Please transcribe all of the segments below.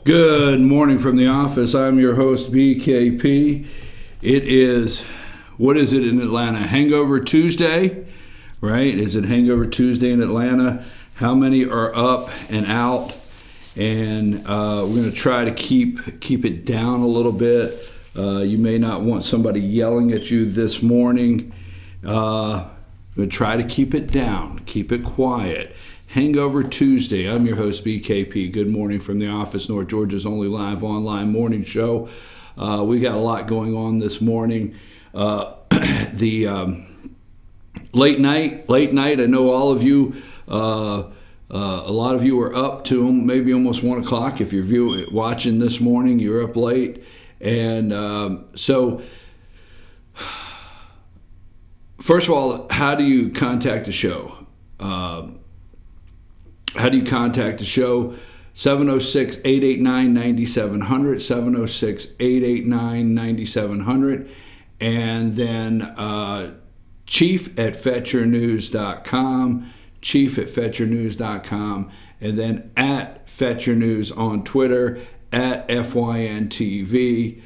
Good morning from the office. I'm your host, BKP. It is, what is it in Atlanta? Hangover Tuesday, right? Is it Hangover Tuesday in Atlanta? How many are up and out? And we're going to try to keep it down a little bit. You may not want somebody yelling at you this morning. We're going to try to keep it down, keep it quiet. Hangover Tuesday. I'm your host, BKP. Good morning from the office, North Georgia's only live online morning show. We got a lot going on this morning. The late night. I know all of you, a lot of you are up to maybe almost 1 o'clock. If you're watching this morning, you're up late. And so, first of all, how do you contact the show? 706-889-9700, 706-889-9700, and then chief@fetchernews.com, chief@fetchernews.com, and then @FetcherNews on Twitter, @FYNTV.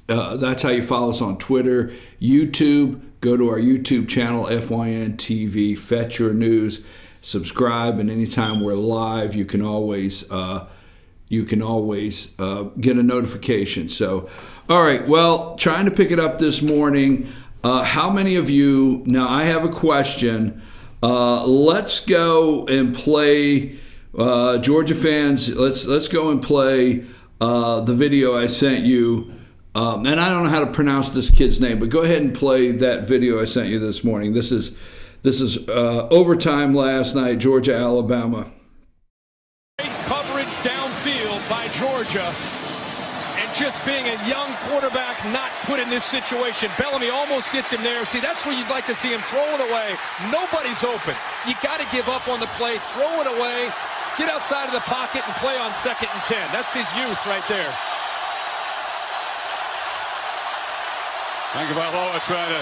That's how you follow us on Twitter. YouTube, go to our YouTube channel, FYNTV, Fetcher News. Subscribe, and anytime we're live, you can always get a notification. So, all right, well, trying to pick it up this morning. How many of you, now I have a question. Let's go and play, Georgia fans, let's go and play the video I sent you. And I don't know how to pronounce this kid's name, but go ahead and play that video I sent you this morning. This is overtime last night, Georgia, Alabama. Great coverage downfield by Georgia, and just being a young quarterback not put in this situation. Bellamy almost gets him there. See, that's where you'd like to see him throw it away. Nobody's open. You got to give up on the play, throw it away, get outside of the pocket, and play on 2nd and 10. That's his youth right there. Tagovailoa trying to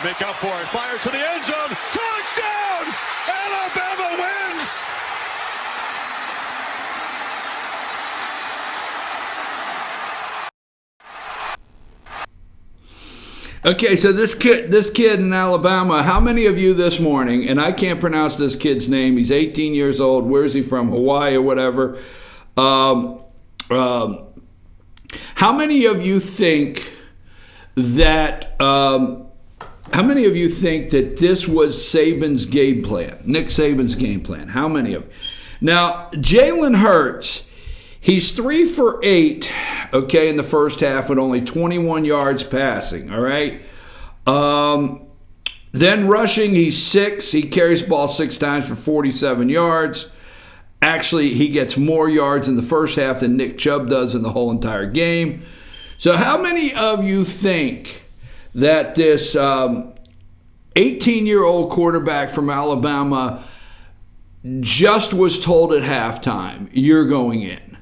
make up for it. Fires to the end zone. Touchdown! Alabama wins! Okay, so this kid in Alabama, how many of you this morning, and I can't pronounce this kid's name, he's 18 years old, where is he from, Hawaii or whatever, how many of you think that this was Saban's game plan, Nick Saban's game plan? How many of you? Now, Jalen Hurts, he's 3 for 8, okay, in the first half with only 21 yards passing, all right? Then rushing, he's 6. He carries the ball 6 times for 47 yards. Actually, he gets more yards in the first half than Nick Chubb does in the whole entire game. So how many of you think that this 18-year-old quarterback from Alabama just was told at halftime, you're going in?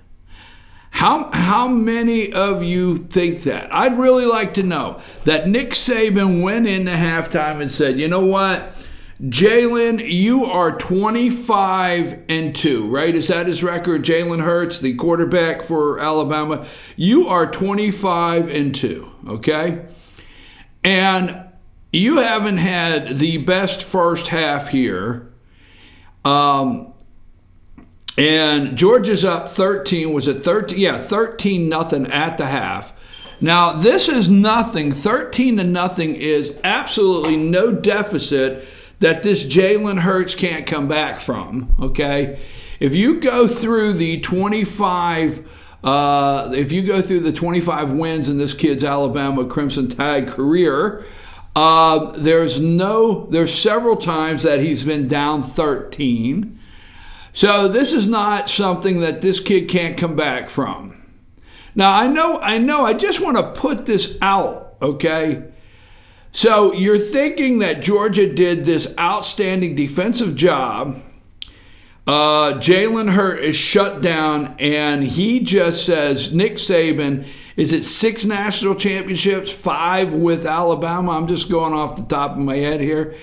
How many of you think that? I'd really like to know that Nick Saban went into halftime and said, you know what, Jalen, you are 25-2, right? Is that his record? Jalen Hurts, the quarterback for Alabama. You are 25-2, okay? And you haven't had the best first half here. And Georgia's up 13. Was it 13? Yeah, 13-0 at the half. Now, this is nothing. 13-0 is absolutely no deficit that this Jalen Hurts can't come back from, okay? If you go through the 25 wins in this kid's Alabama Crimson Tide career, there's several times that he's been down 13. So this is not something that this kid can't come back from. Now, I know, I just want to put this out, okay? So you're thinking that Georgia did this outstanding defensive job. Jalen Hurts is shut down, and he just says, Nick Saban, is it 6 national championships, 5 with Alabama? I'm just going off the top of my head here.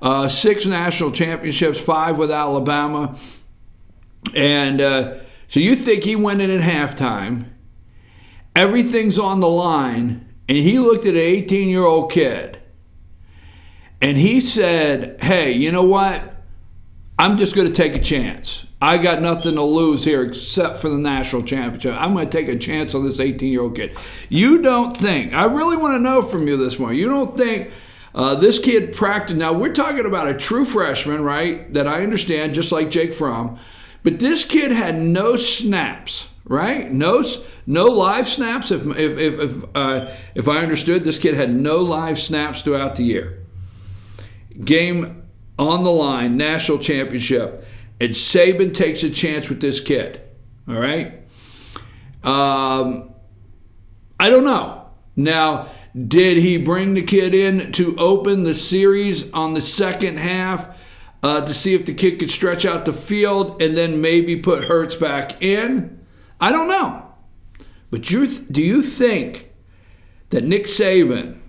6 national championships, 5 with Alabama. And so you think he went in at halftime, everything's on the line, and he looked at an 18-year-old kid, and he said, hey, you know what? I'm just going to take a chance. I got nothing to lose here except for the national championship. I'm going to take a chance on this 18-year-old kid. You don't think, I really want to know from you this morning, you don't think this kid practiced, now we're talking about a true freshman, right, that I understand, just like Jake Fromm, but this kid had no snaps, right? No live snaps. If I understood, this kid had no live snaps throughout the year. Game on the line, national championship, and Saban takes a chance with this kid. All right. I don't know. Now, did he bring the kid in to open the series on the second half to see if the kid could stretch out the field and then maybe put Hurts back in? I don't know. But do you think that Nick Saban,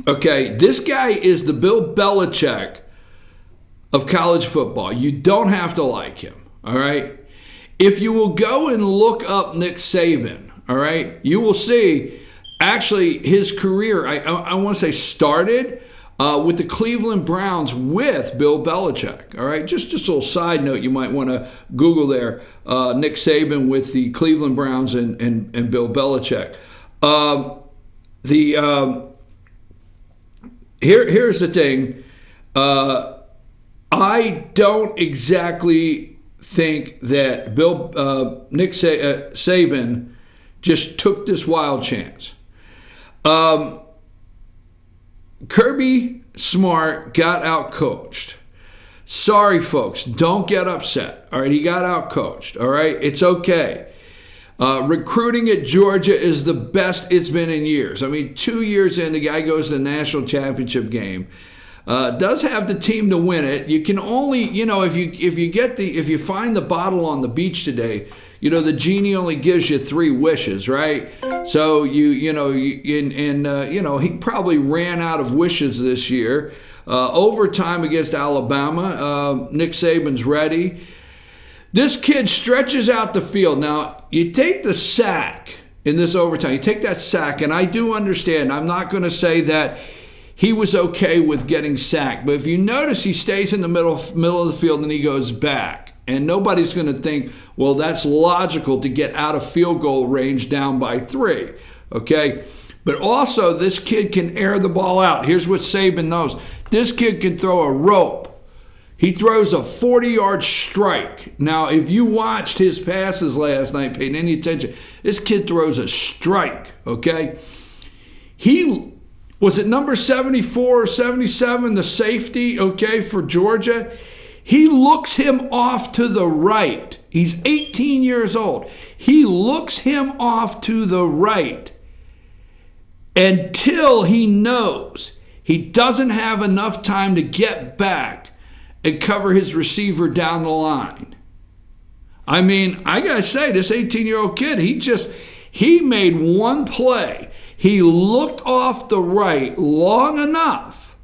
okay, this guy is the Bill Belichick of college football. You don't have to like him, all right? If you will go and look up Nick Saban, all right, you will see actually his career, I want to say started with the Cleveland Browns with Bill Belichick, all right? Just a little side note you might want to Google there, Nick Saban with the Cleveland Browns and Bill Belichick. Here's the thing. I don't exactly think that Nick Saban just took this wild chance. Kirby Smart got out-coached. Sorry, folks. Don't get upset. All right, he got out-coached. All right, it's okay. Recruiting at Georgia is the best it's been in years. I mean, 2 years in, the guy goes to the national championship game. Does have the team to win it. You can only, if you find the bottle on the beach today, the genie only gives you 3 wishes, right? So he probably ran out of wishes this year. Overtime against Alabama, Nick Saban's ready. This kid stretches out the field. Now, you take the sack in this overtime. You take that sack, and I do understand. I'm not going to say that he was okay with getting sacked. But if you notice, he stays in the middle of the field and he goes back. And nobody's going to think, well, that's logical to get out of field goal range down by 3. Okay? But also, this kid can air the ball out. Here's what Saban knows. This kid can throw a rope. He throws a 40-yard strike. Now, if you watched his passes last night, paid any attention, this kid throws a strike, okay? Was it number 74 or 77, the safety, okay, for Georgia? He looks him off to the right. He's 18 years old. He looks him off to the right until he knows he doesn't have enough time to get back and cover his receiver down the line. I mean, I got to say, this 18-year-old kid, he made one play. He looked off the right long enough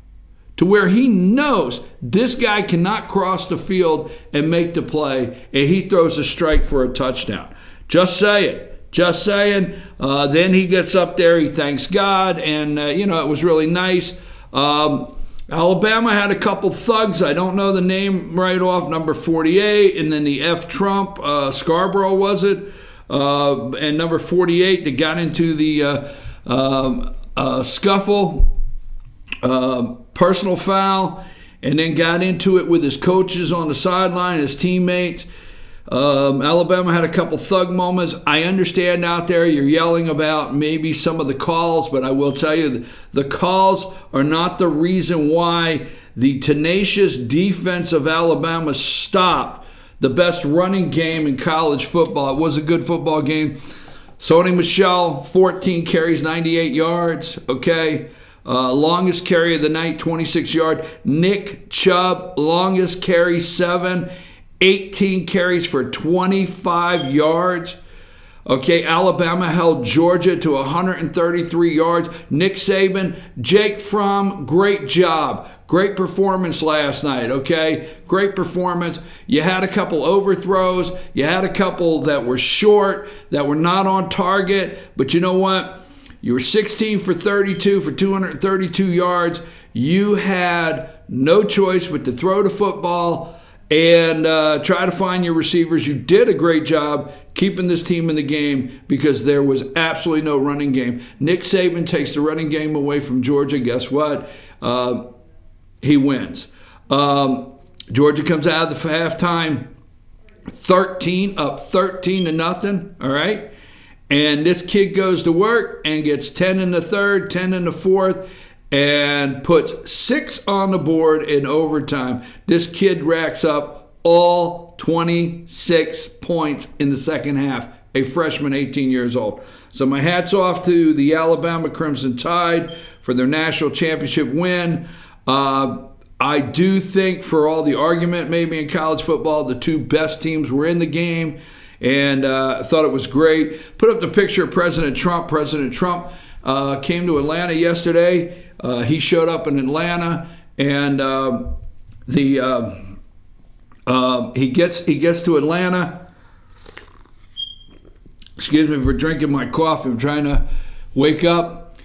to where he knows this guy cannot cross the field and make the play, and he throws a strike for a touchdown. Just saying. Then he gets up there, he thanks God, and, it was really nice. Alabama had a couple thugs. I don't know the name right off, number 48, and then the F. Trump, Scarborough was it? And number 48 that got into the scuffle, personal foul, and then got into it with his coaches on the sideline, his teammates. Alabama had a couple thug moments. I understand out there you're yelling about maybe some of the calls, but I will tell you the calls are not the reason why the tenacious defense of Alabama stopped the best running game in college football. It was a good football game. Sony Michel, 14 carries, 98 yards, okay? Longest carry of the night, 26-yard. Nick Chubb, longest carry, 7, 18 carries for 25 yards. Okay, Alabama held Georgia to 133 yards. Nick Saban, Jake Fromm, great job. Great performance last night, okay? Great performance. You had a couple overthrows. You had a couple that were short, that were not on target. But you know what? You were 16 for 32 for 232 yards. You had no choice but to throw the football and try to find your receivers. You did a great job keeping this team in the game because there was absolutely no running game. Nick Saban takes the running game away from Georgia. Guess what? He wins. Georgia comes out of the halftime 13 to nothing, all right? And this kid goes to work and gets 10 in the third, 10 in the fourth, and puts 6 on the board in overtime. This kid racks up all 26 points in the second half, a freshman, 18 years old. So my hat's off to the Alabama Crimson Tide for their national championship win. I do think, for all the argument maybe in college football, the two best teams were in the game, and I thought it was great. Put up the picture of President Trump. President Trump came to Atlanta yesterday. He showed up in Atlanta, and he gets to Atlanta. Excuse me for drinking my coffee. I'm trying to wake up.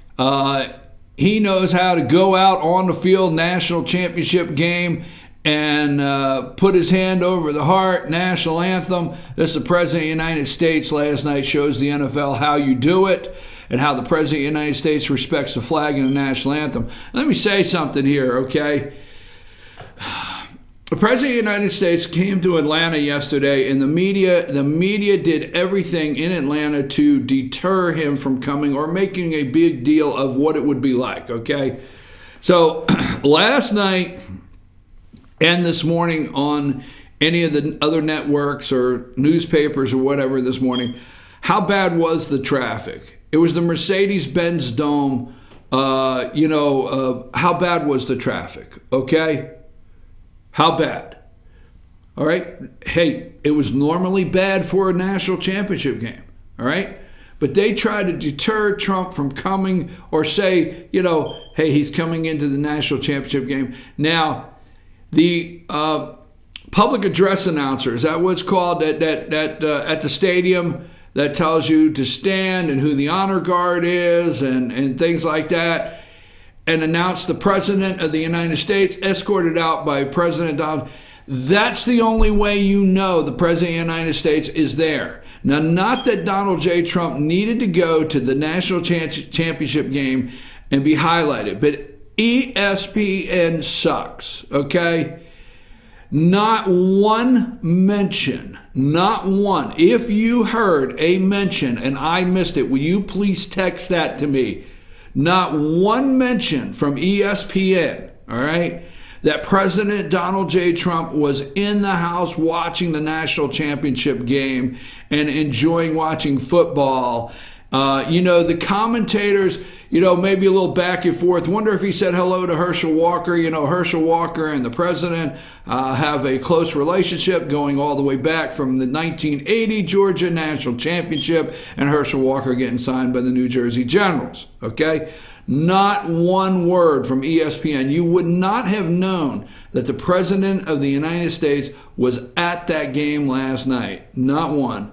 He knows how to go out on the field, national championship game, and put his hand over the heart, national anthem. This is the President of the United States last night, shows the NFL how you do it and how the President of the United States respects the flag and the national anthem. Let me say something here, okay? The President of the United States came to Atlanta yesterday, and the media did everything in Atlanta to deter him from coming or making a big deal of what it would be like, okay? So last night and this morning on any of the other networks or newspapers or whatever this morning, how bad was the traffic? It was the Mercedes-Benz Dome. How bad was the traffic, okay? How bad? All right? Hey, it was normally bad for a national championship game, all right? But they try to deter Trump from coming or say, hey, he's coming into the national championship game. Now, the public address announcer, is that what it's called, at the stadium, that tells you to stand and who the honor guard is and things like that, and announce the President of the United States, escorted out by President Donald. That's the only way you know the President of the United States is there. Now, not that Donald J. Trump needed to go to the national championship game and be highlighted, but ESPN sucks, okay? Not one mention, not one. If you heard a mention and I missed it, will you please text that to me? Not one mention from ESPN, all right, that President Donald J. Trump was in the house watching the national championship game and enjoying watching football. The commentators, maybe a little back and forth. Wonder if he said hello to Herschel Walker. Herschel Walker and the president have a close relationship going all the way back from the 1980 Georgia National Championship and Herschel Walker getting signed by the New Jersey Generals, okay? Not one word from ESPN. You would not have known that the President of the United States was at that game last night. Not one.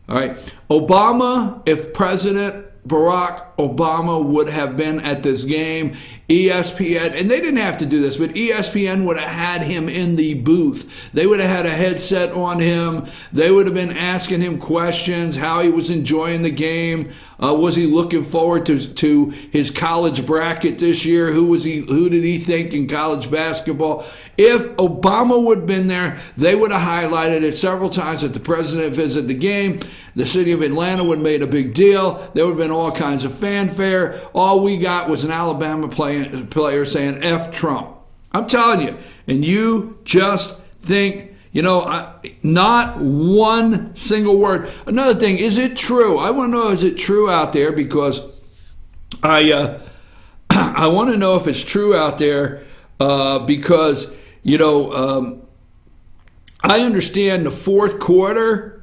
All right. Obama, if President Barack Obama would have been at this game, ESPN, and they didn't have to do this, but ESPN would have had him in the booth. They would have had a headset on him. They would have been asking him questions, how he was enjoying the game. Was he looking forward to his college bracket this year? Who did he think in college basketball? If Obama would have been there, they would have highlighted it several times that the president visited the game. The city of Atlanta would have made a big deal. There would have been all kinds of fanfare. All we got was an Alabama player saying F Trump. I'm telling you. And you just think, not one single word. Another thing, is it true? I want to know, is it true out there? Because I want to know if it's true out there because, I understand the fourth quarter,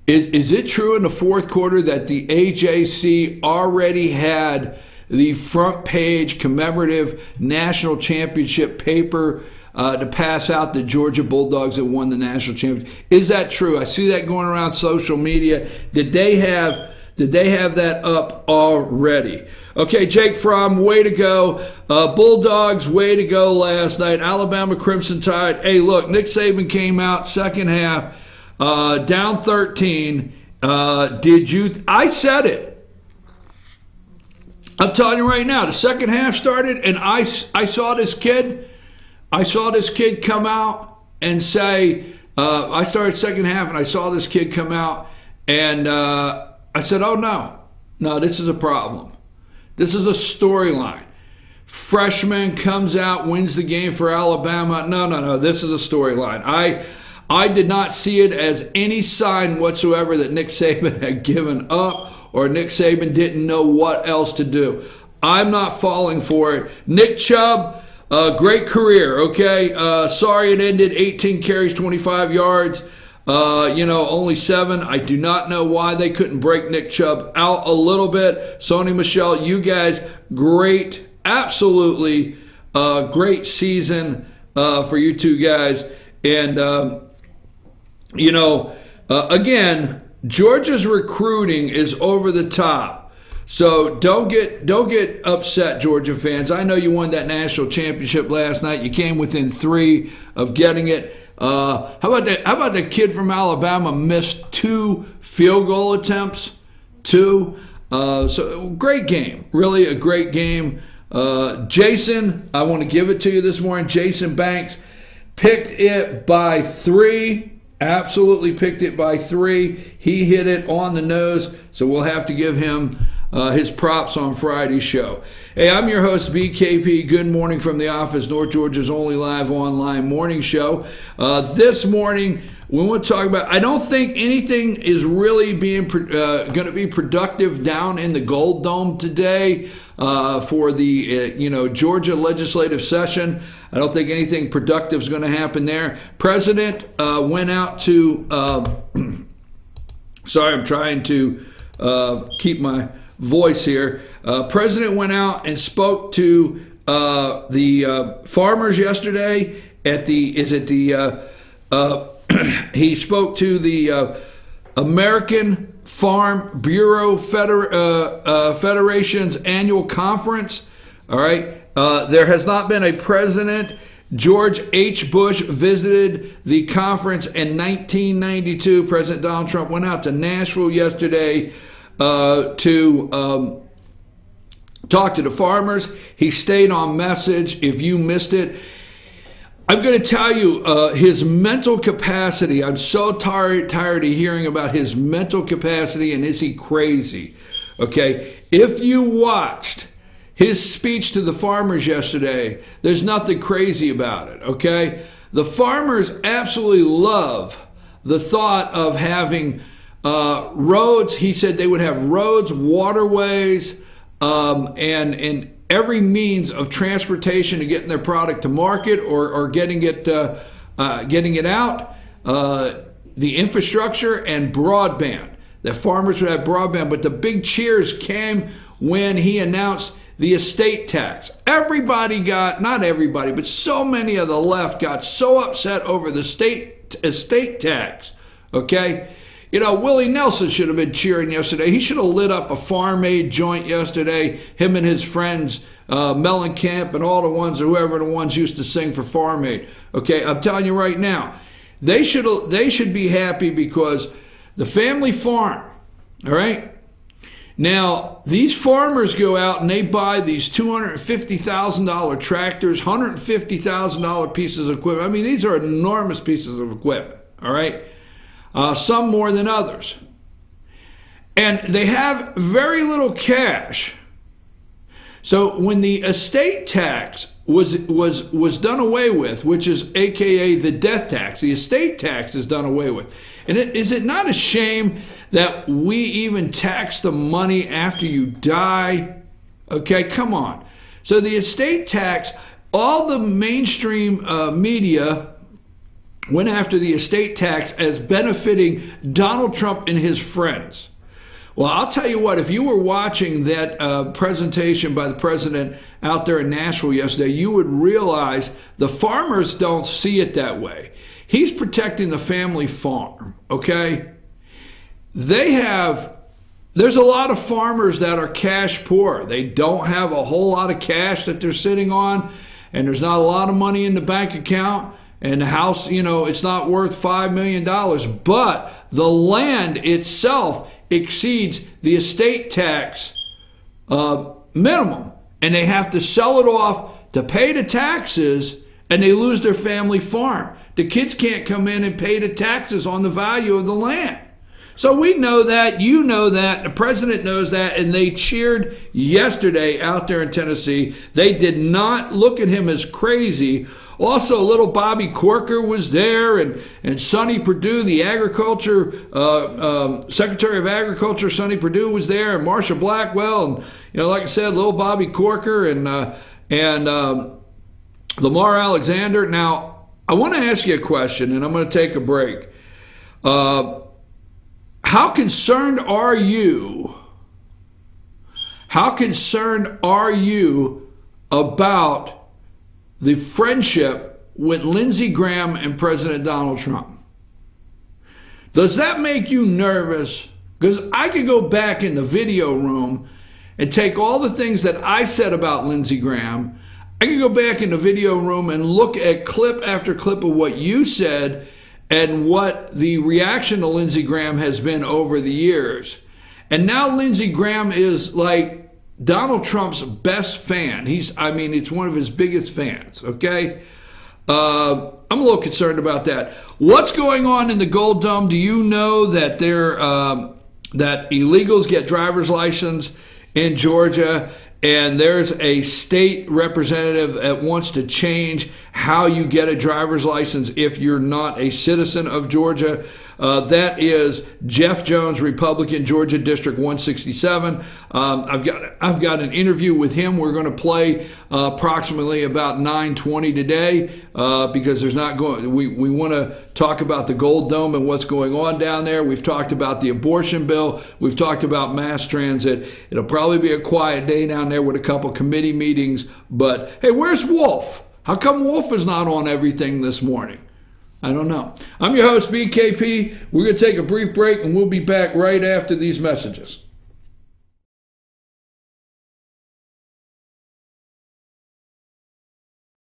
Is it true in the fourth quarter that the AJC already had the front page commemorative national championship paper to pass out the Georgia Bulldogs that won the national championship? Is that true? I see that going around social media. Did they have that up already? Okay, Jake Fromm, way to go. Bulldogs, way to go last night. Alabama Crimson Tide. Hey, look, Nick Saban came out second half, down 13. I said it. I'm telling you right now, the second half started, and I saw this kid. I saw this kid come out and say, I started second half, and I saw this kid come out, and I said, oh, no, this is a problem. This is a storyline. Freshman comes out, wins the game for Alabama. No, this is a storyline. I did not see it as any sign whatsoever that Nick Saban had given up or Nick Saban didn't know what else to do. I'm not falling for it. Nick Chubb, great career, okay? Sorry it ended, 18 carries, 25 yards. Only 7. I do not know why they couldn't break Nick Chubb out a little bit. Sony Michel, you guys, great, absolutely great season for you two guys. And, again, Georgia's recruiting is over the top. So don't get upset, Georgia fans. I know you won that national championship last night. You came within 3 of getting it. How about the kid from Alabama missed 2 field goal attempts? 2. So great game. Really a great game. Jason, I want to give it to you this morning. Jason Banks picked it by 3. Absolutely picked it by 3. He hit it on the nose, so we'll have to give him his props on Friday's show. Hey, I'm your host, BKP. Good morning from the office, North Georgia's only live online morning show. This morning, we want to talk about, I don't think anything is really being going to be productive down in the Gold Dome today for the Georgia legislative session. I don't think anything productive is going to happen there. President went out to, sorry, I'm trying to keep my voice here. President went out and spoke to the farmers yesterday at he spoke to the American Farm Bureau Federation's annual conference. All right. There has not been a president. George H. Bush visited the conference in 1992. President Donald Trump went out to Nashville yesterday to talk to the farmers. He stayed on message. If you missed it, I'm going to tell you his mental capacity. I'm so tired of hearing about his mental capacity and is he crazy? Okay, if you watched his speech to the farmers yesterday, there's nothing crazy about it, okay? The farmers absolutely love the thought of having roads. He said they would have roads, waterways, and every means of transportation to getting their product to market or getting it out. The infrastructure and broadband. That farmers would have broadband, but the big cheers came when he announced the estate tax. Everybody not everybody, but so many of the left got so upset over the estate tax. Okay? Willie Nelson should have been cheering yesterday. He should have lit up a Farm Aid joint yesterday. Him and his friends, Mellencamp and all the ones, whoever the ones used to sing for Farm Aid. Okay, I'm telling you right now, they should be happy because the family farm, all right? Now, these farmers go out and they buy these $250,000 tractors, $150,000 pieces of equipment. I mean, these are enormous pieces of equipment, all right? Some more than others. And they have very little cash. So when the estate tax was done away with, which is AKA the death tax, the estate tax is done away with. And is it not a shame that we even tax the money after you die? Okay, come on. So the estate tax, all the mainstream media went after the estate tax as benefiting Donald Trump and his friends. Well, I'll tell you what, if you were watching that presentation by the president out there in Nashville yesterday, you would realize the farmers don't see it that way. He's protecting the family farm, okay? There's a lot of farmers that are cash poor. They don't have a whole lot of cash that they're sitting on, and there's not a lot of money in the bank account. And the house, it's not worth $5 million, but the land itself exceeds the estate tax minimum. And they have to sell it off to pay the taxes, and they lose their family farm. The kids can't come in and pay the taxes on the value of the land. So we know that, you know that, the president knows that, and they cheered yesterday out there in Tennessee. They did not look at him as crazy. Also, little Bobby Corker was there, and Sonny Perdue, the agriculture Secretary of Agriculture, Sonny Perdue was there, and Marsha Blackwell, and like I said, little Bobby Corker and Lamar Alexander. Now, I want to ask you a question, and I'm going to take a break. How concerned are you? How concerned are you about the friendship with Lindsey Graham and President Donald Trump? Does that make you nervous? Because I could go back in the video room and take all the things that I said about Lindsey Graham. I could go back in the video room and look at clip after clip of what you said and what the reaction to Lindsey Graham has been over the years. And now Lindsey Graham is like Donald Trump's best fan. It's one of his biggest fans, okay? I'm a little concerned about that. What's going on in the Gold Dome? Do you know that that illegals get driver's license in Georgia, and there's a state representative that wants to change how you get a driver's license if you're not a citizen of Georgia? That is Jeff Jones, Republican, Georgia District 167. I've got an interview with him. We're going to play approximately about 9:20 today because there's not going. We want to talk about the Gold Dome and what's going on down there. We've talked about the abortion bill. We've talked about mass transit. It'll probably be a quiet day down there with a couple committee meetings. But hey, where's Wolf? How come Wolf is not on everything this morning? I don't know. I'm your host, BKP. We're going to take a brief break, and we'll be back right after these messages.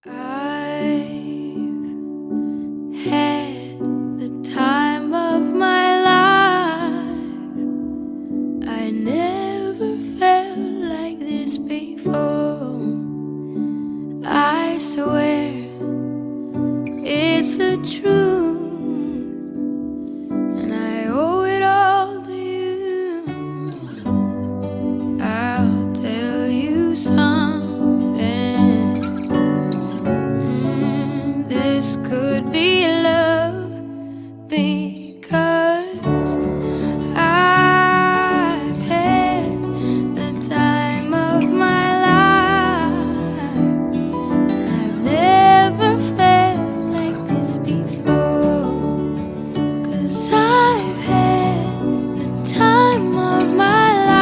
I've had the time of my life. I never felt like this before. I swear it's the truth, and I owe it all to you. I'll tell you something. This could be love, because I've had the time of my life. I've never felt like this before, 'cause I've had the time of my life.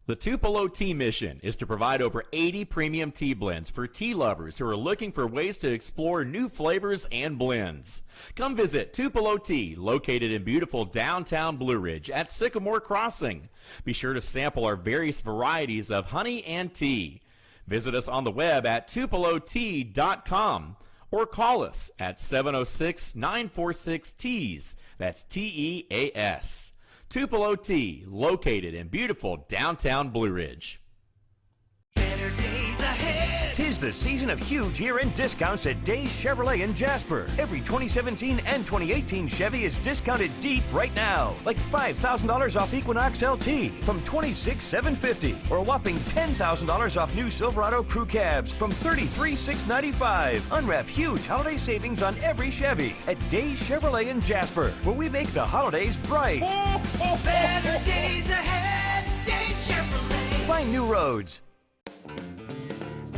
The Tupelo Tea mission is to provide over 80 premium tea blends for tea lovers who are looking for ways to explore new flavors and blends. Come visit Tupelo Tea, located in beautiful downtown Blue Ridge at Sycamore Crossing. Be sure to sample our various varieties of honey and tea. Visit us on the web at tupelotea.com or call us at 706-946-TEAS. That's TEAS. Tupelo Tea, located in beautiful downtown Blue Ridge. Better days ahead. 'Tis the season of huge year-end discounts at Days Chevrolet in Jasper. Every 2017 and 2018 Chevy is discounted deep right now. Like $5,000 off Equinox LT from $26,750, or a whopping $10,000 off new Silverado Crew Cabs from $33,695. Unwrap huge holiday savings on every Chevy at Days Chevrolet in Jasper, where we make the holidays bright. Better days ahead, Days Chevrolet. Find new roads.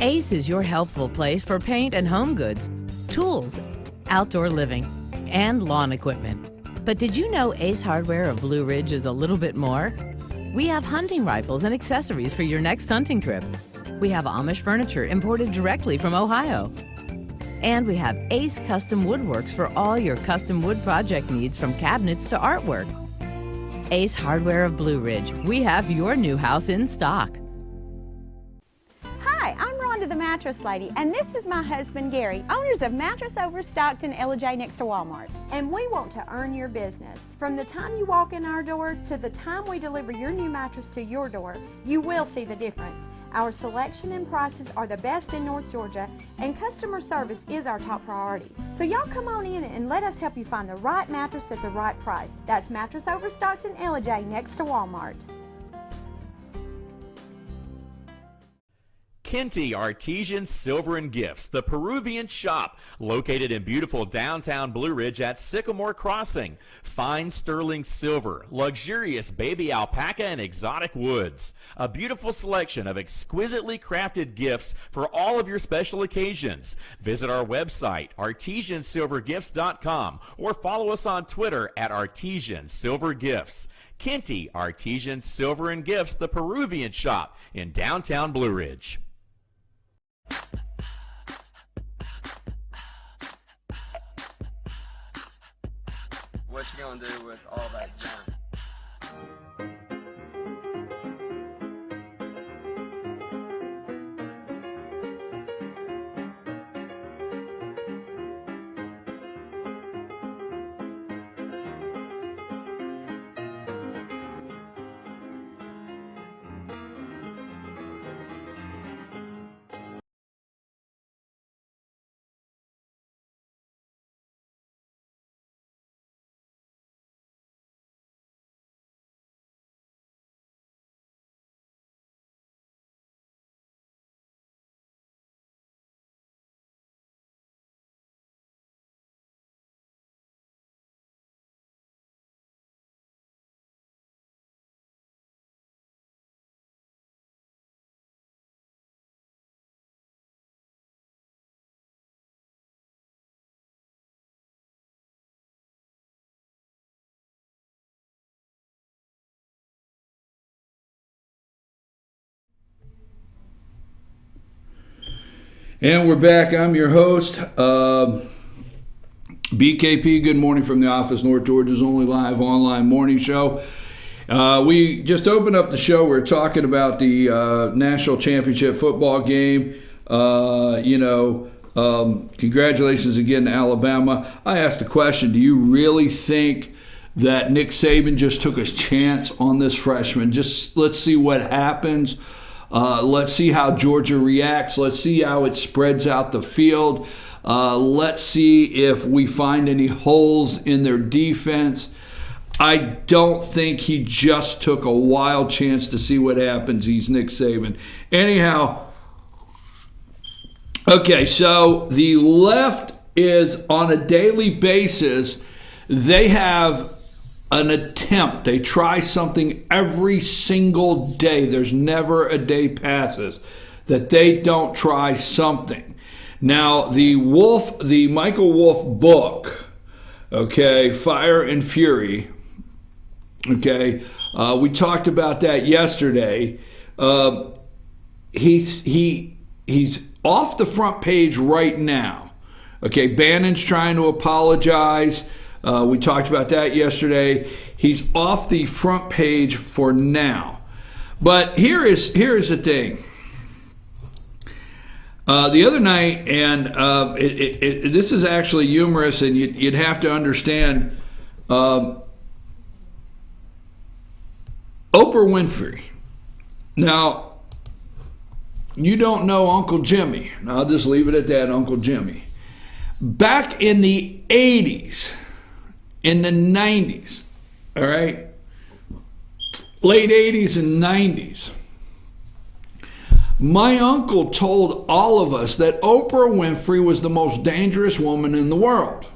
Ace is your helpful place for paint and home goods, tools, outdoor living, and lawn equipment. But did you know Ace Hardware of Blue Ridge is a little bit more? We have hunting rifles and accessories for your next hunting trip. We have Amish furniture imported directly from Ohio. And we have Ace Custom Woodworks for all your custom wood project needs, from cabinets to artwork. Ace Hardware of Blue Ridge. We have your new house in stock. Hi, I'm Rhonda the Mattress Lady, and this is my husband Gary, owners of Mattress Overstocked in Ella next to Walmart. And we want to earn your business. From the time you walk in our door to the time we deliver your new mattress to your door, you will see the difference. Our selection and prices are the best in North Georgia, and customer service is our top priority. So y'all come on in and let us help you find the right mattress at the right price. That's Mattress Overstocked in Ella next to Walmart. Kenty Artesian Silver and Gifts, the Peruvian shop, located in beautiful downtown Blue Ridge at Sycamore Crossing. Fine sterling silver, luxurious baby alpaca and exotic woods. A beautiful selection of exquisitely crafted gifts for all of your special occasions. Visit our website, artesiansilvergifts.com, or follow us on Twitter at Artesian Silver Gifts. Kenty Artesian Silver and Gifts, the Peruvian shop in downtown Blue Ridge. What you gonna do with all that junk? And we're back. I'm your host, BKP. Good morning from the office, North Georgia's only live online morning show. We just opened up the show. We're talking about the national championship football game. Congratulations again to Alabama. I asked the question, do you really think that Nick Saban just took a chance on this freshman? Just let's see what happens. Let's see how Georgia reacts. Let's see how it spreads out the field. Let's see if we find any holes in their defense. I don't think he just took a wild chance to see what happens. He's Nick Saban. Anyhow, okay, so the left is on a daily basis. They have an attempt. They try something every single day. There's never a day passes that they don't try something. Now, the Michael Wolff book, okay, Fire and Fury, okay, we talked about that yesterday. He's off the front page right now. Okay, Bannon's trying to apologize. We talked about that yesterday. He's off the front page for now. But here is the thing. The other night, and this is actually humorous, and you'd have to understand, Oprah Winfrey. Now, you don't know Uncle Jimmy. I'll just leave it at that, Uncle Jimmy. Back in the 80s, in the 90s, all right, late 80s and 90s, my uncle told all of us that Oprah Winfrey was the most dangerous woman in the world.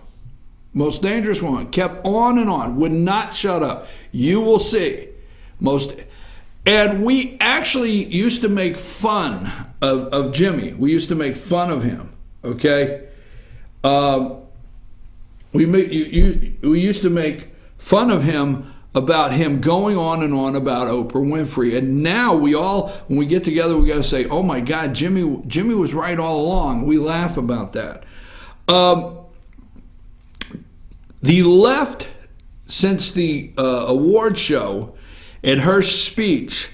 Most dangerous woman. Kept on and on. Would not shut up. You will see. And we actually used to make fun of Jimmy. We used to make fun of him, okay? We used to make fun of him about him going on and on about Oprah Winfrey. And now when we get together, we got to say, oh my God, Jimmy was right all along. We laugh about that. The left, since the award show and her speech,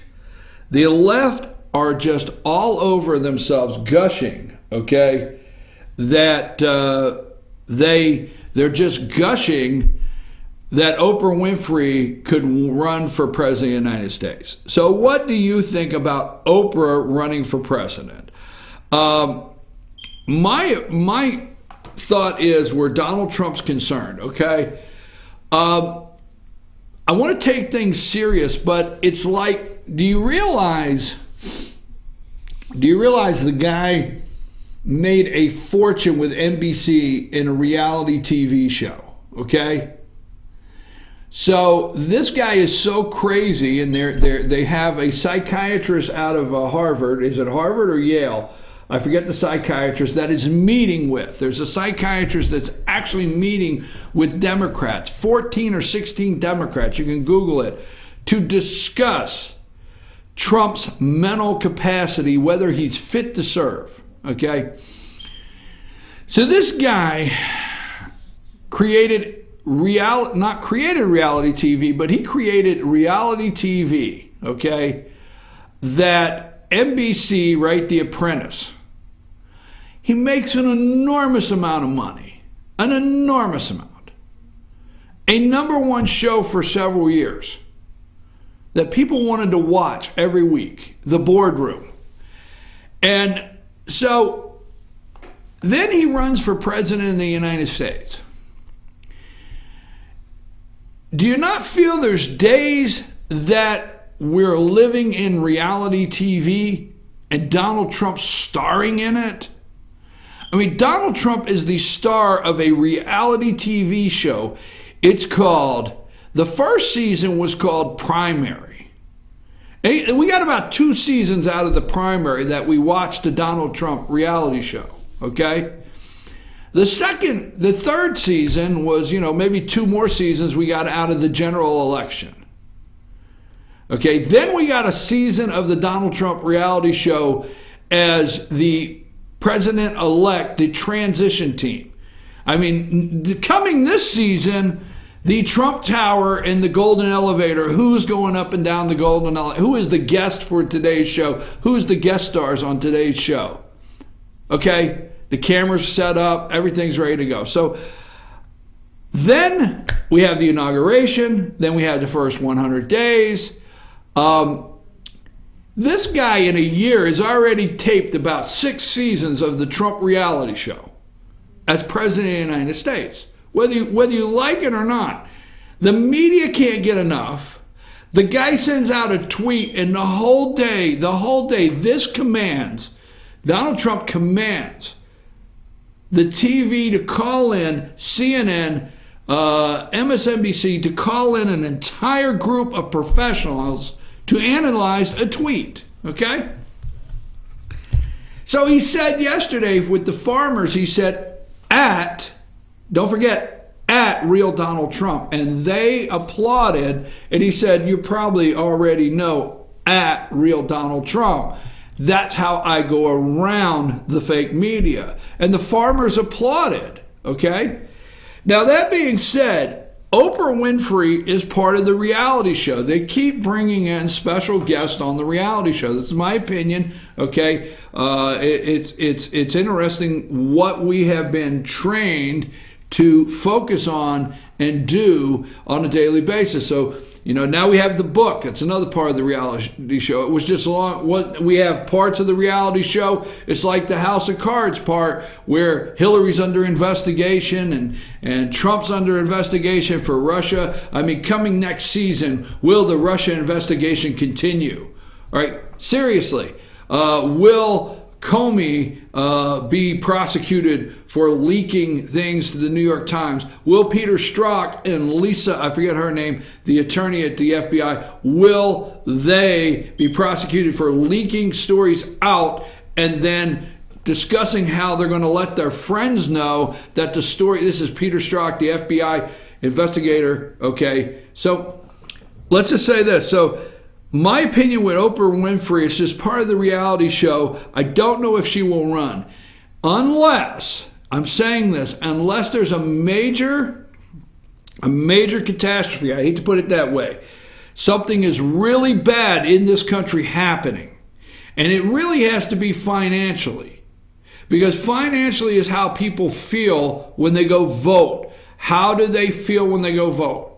the left are just all over themselves, gushing, okay, that they're just gushing that Oprah Winfrey could run for president of the United States. So what do you think about Oprah running for president? My thought is where Donald Trump's concerned, okay? I want to take things serious, but it's like, do you realize the guy made a fortune with NBC in a reality TV show, okay? So this guy is so crazy, and they have a psychiatrist out of Harvard. Is it Harvard or Yale? I forget the psychiatrist that is meeting with. There's a psychiatrist that's actually meeting with Democrats, 14 or 16 Democrats, you can Google it, to discuss Trump's mental capacity, whether he's fit to serve, okay? So this guy not created reality TV, but he created reality TV, okay, that NBC, right, The Apprentice, he makes an enormous amount of money, an enormous amount. A #1 show for several years that people wanted to watch every week, The Boardroom. And so then he runs for president of the United States. Do you not feel there's days that we're living in reality TV and Donald Trump's starring in it? I mean, Donald Trump is the star of a reality TV show. It's called, the first season was called Primary. And we got about 2 seasons out of the primary that we watched the Donald Trump reality show, okay? The third season was, maybe 2 more seasons we got out of the general election. Okay, then we got a season of the Donald Trump reality show as the president-elect, the transition team. I mean, coming this season, the Trump Tower and the Golden Elevator, who's going up and down the Golden Elevator? Who is the guest for today's show? Who's the guest stars on today's show? Okay? The camera's set up, everything's ready to go. So then we have the inauguration, then we have the first 100 days. This guy in a year has already taped about 6 seasons of the Trump reality show as president of the United States. Whether you like it or not, the media can't get enough. The guy sends out a tweet, and the whole day, Donald Trump commands the TV to call in, CNN, MSNBC, to call in an entire group of professionals to analyze a tweet, okay? So he said yesterday with the farmers, he said, don't forget, at Real Donald Trump, and they applauded, and he said, you probably already know, at Real Donald Trump. That's how I go around the fake media. And the farmers applauded, okay? Now, that being said, Oprah Winfrey is part of the reality show. They keep bringing in special guests on the reality show. This is my opinion, okay? It's interesting what we have been trained to focus on and do on a daily basis. So, now we have the book. It's another part of the reality show. It was just we have parts of the reality show. It's like the House of Cards part where Hillary's under investigation and Trump's under investigation for Russia. I mean, coming next season, will the Russia investigation continue? All right, seriously. Will Comey be prosecuted for leaking things to the New York Times? Will Peter Strzok and Lisa, I forget her name, the attorney at the FBI, will they be prosecuted for leaking stories out and then discussing how they're going to let their friends know that the story, this is Peter Strzok, the FBI investigator, okay? So let's just say this. So my opinion with Oprah Winfrey is just part of the reality show. I don't know if she will run. Unless, I'm saying this, unless there's a major catastrophe, I hate to put it that way, something is really bad in this country happening. And it really has to be financially. Because financially is how people feel when they go vote. How do they feel when they go vote?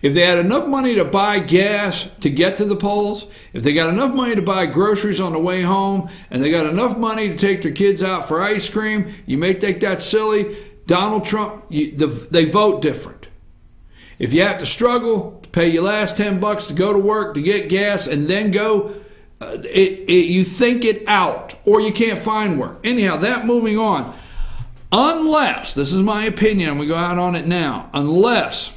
If they had enough money to buy gas to get to the polls, if they got enough money to buy groceries on the way home, and they got enough money to take their kids out for ice cream, you may think that's silly. Donald Trump, they vote different. If you have to struggle to pay your last $10 to go to work, to get gas, and then go, you think it out, or you can't find work. Anyhow, that moving on. Unless, this is my opinion, I'm going to go out on it now, unless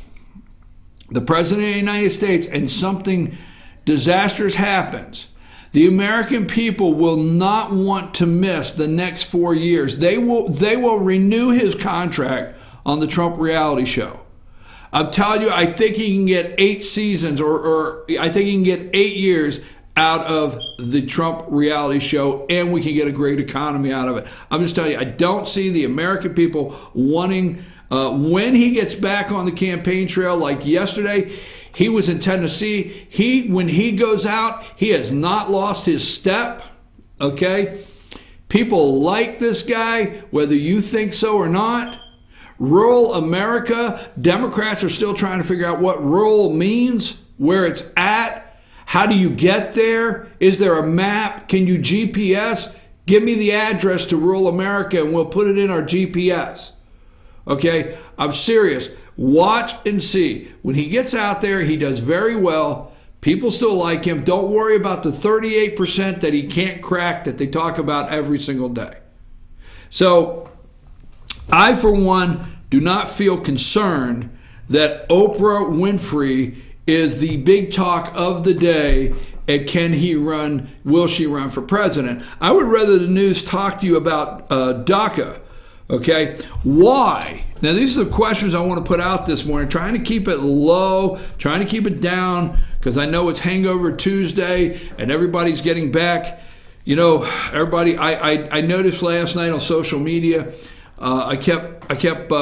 the President of the United States and something disastrous happens, the American people will not want to miss the next 4 years. They will renew his contract on the Trump reality show. I'm telling you, I think he can get 8 seasons, or I think he can get 8 years out of the Trump reality show, and we can get a great economy out of it. I'm just telling you, I don't see the American people wanting, when he gets back on the campaign trail, like yesterday, he was in Tennessee. When he goes out, he has not lost his step, okay? People like this guy, whether you think so or not. Rural America, Democrats are still trying to figure out what rural means, where it's at. How do you get there? Is there a map? Can you GPS? Give me the address to rural America and we'll put it in our GPS. Okay? I'm serious. Watch and see. When he gets out there, he does very well. People still like him. Don't worry about the 38% that he can't crack that they talk about every single day. So, I, for one, do not feel concerned that Oprah Winfrey is the big talk of the day. And can he run? Will she run for president? I would rather the news talk to you about DACA. Okay, why? Now these are the questions I want to put out this morning. Trying to keep it low, trying to keep it down, because I know it's Hangover Tuesday and everybody's getting back. You know, everybody. I noticed last night on social media. I kept.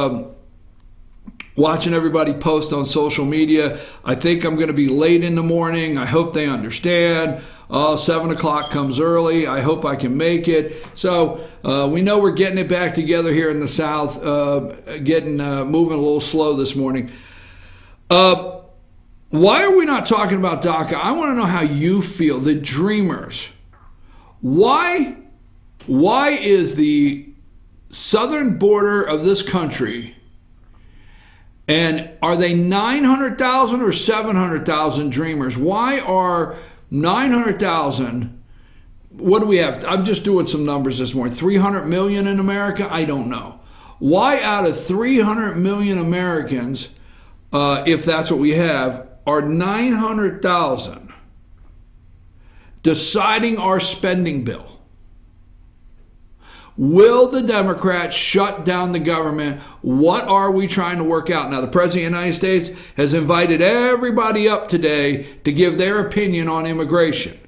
Watching everybody post on social media. I think I'm going to be late in the morning. I hope they understand. 7 o'clock comes early. I hope I can make it. So we know we're getting it back together here in the South, moving a little slow this morning. Why are we not talking about DACA? I want to know how you feel, the dreamers. Why is the southern border of this country, and are they 900,000 or 700,000 dreamers? Why are 900,000, what do we have? I'm just doing some numbers this morning. 300 million in America? I don't know. Why out of 300 million Americans, if that's what we have, are 900,000 deciding our spending bill? Will the Democrats shut down the government? What are we trying to work out? Now, the President of the United States has invited everybody up today to give their opinion on immigration.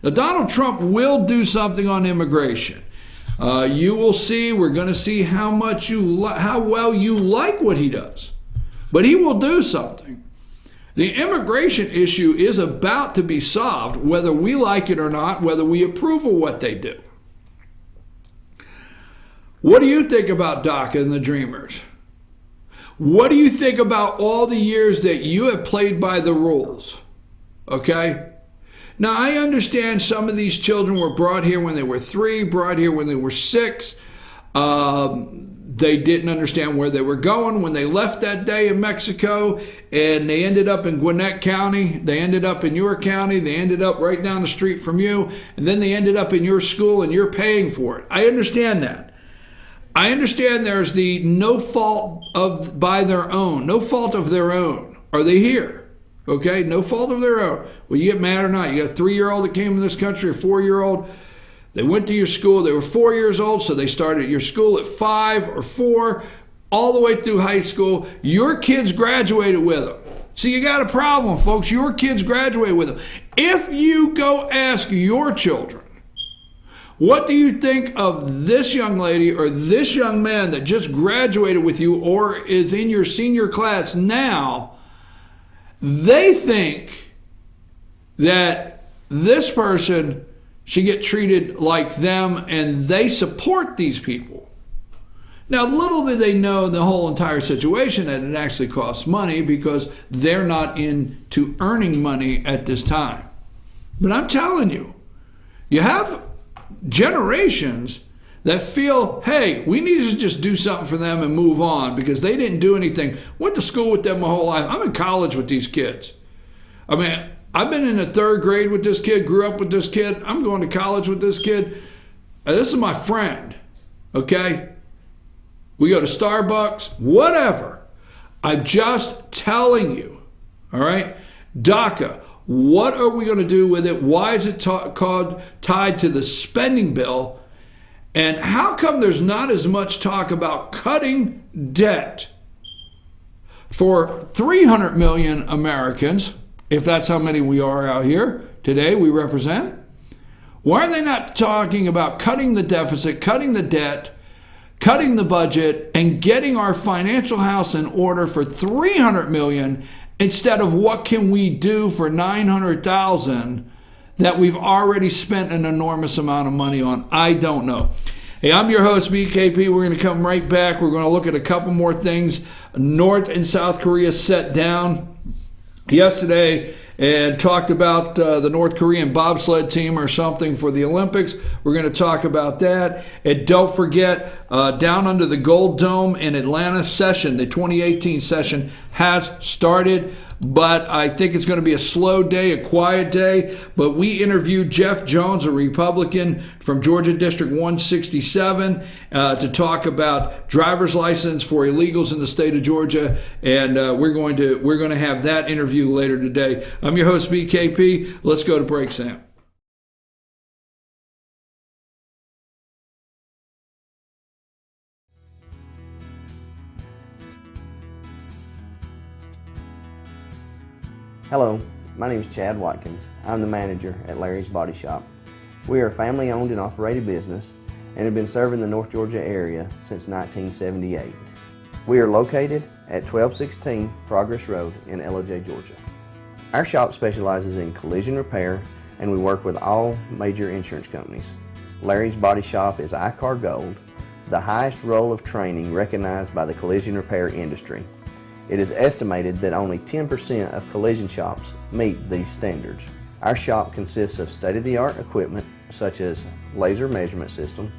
Now, Donald Trump will do something on immigration. You will see. We're going to see how well you like what he does. But he will do something. The immigration issue is about to be solved, whether we like it or not, whether we approve of what they do. What do you think about DACA and the Dreamers? What do you think about all the years that you have played by the rules? Okay? Now, I understand some of these children were brought here when they were 3, brought here when they were 6. They didn't understand where they were going when they left that day in Mexico, and they ended up in Gwinnett County. They ended up in your county. They ended up right down the street from you, and then they ended up in your school, and you're paying for it. I understand that. I understand there's the no fault of by their own, no fault of their own. Are they here? Okay, no fault of their own. Well, you get mad or not. You got a 3-year-old that came in this country, a 4-year-old. They went to your school. They were 4 years old, so they started at your school at 5 or 4, all the way through high school. Your kids graduated with them. So you got a problem, folks. Your kids graduated with them. If you go ask your children, what do you think of this young lady or this young man that just graduated with you or is in your senior class now, they think that this person should get treated like them, and they support these people. Now, little do they know the whole entire situation that it actually costs money because they're not into earning money at this time. But I'm telling you, you have generations that feel, hey, we need to just do something for them and move on because they didn't do anything. Went to school with them my whole life. I'm in college with these kids. I mean, I've been in the 3rd grade with this kid, grew up with this kid. I'm going to college with this kid. This is my friend, okay? We go to Starbucks, whatever. I'm just telling you, all right? DACA, what are we going to do with it? Why is it tied to the spending bill? And how come there's not as much talk about cutting debt for 300 million Americans, if that's how many we are out here today, we represent? Why are they not talking about cutting the deficit, cutting the debt, cutting the budget, and getting our financial house in order for 300 million instead of what can we do for 900,000 that we've already spent an enormous amount of money on? I don't know. Hey, I'm your host, BKP. We're going to come right back. We're going to look at a couple more things. North and South Korea set down yesterday and talked about the North Korean bobsled team or something for the Olympics. We're going to talk about that. And don't forget, down under the Gold Dome in Atlanta session, the 2018 session has started. But I think it's going to be a slow day, a quiet day. But we interviewed Jeff Jones, a Republican from Georgia District 167, to talk about driver's license for illegals in the state of Georgia. And we're going to have that interview later today. I'm your host, BKP. Let's go to break, Sam. Hello, my name is Chad Watkins. I'm the manager at Larry's Body Shop. We are a family-owned and operated business and have been serving the North Georgia area since 1978. We are located at 1216 Progress Road in LOJ, Georgia. Our shop specializes in collision repair and we work with all major insurance companies. Larry's Body Shop is ICAR Gold, the highest role of training recognized by the collision repair industry. It is estimated that only 10% of collision shops meet these standards. Our shop consists of state-of-the-art equipment such as laser measurement system,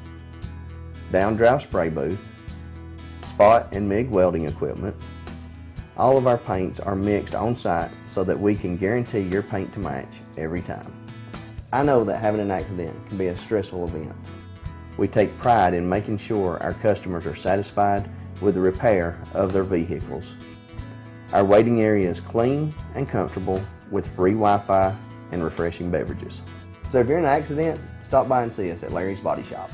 down-drive spray booth, spot and MIG welding equipment. All of our paints are mixed on-site so that we can guarantee your paint to match every time. I know that having an accident can be a stressful event. We take pride in making sure our customers are satisfied with the repair of their vehicles. Our waiting area is clean and comfortable with free Wi-Fi and refreshing beverages. So if you're in an accident, stop by and see us at Larry's Body Shop.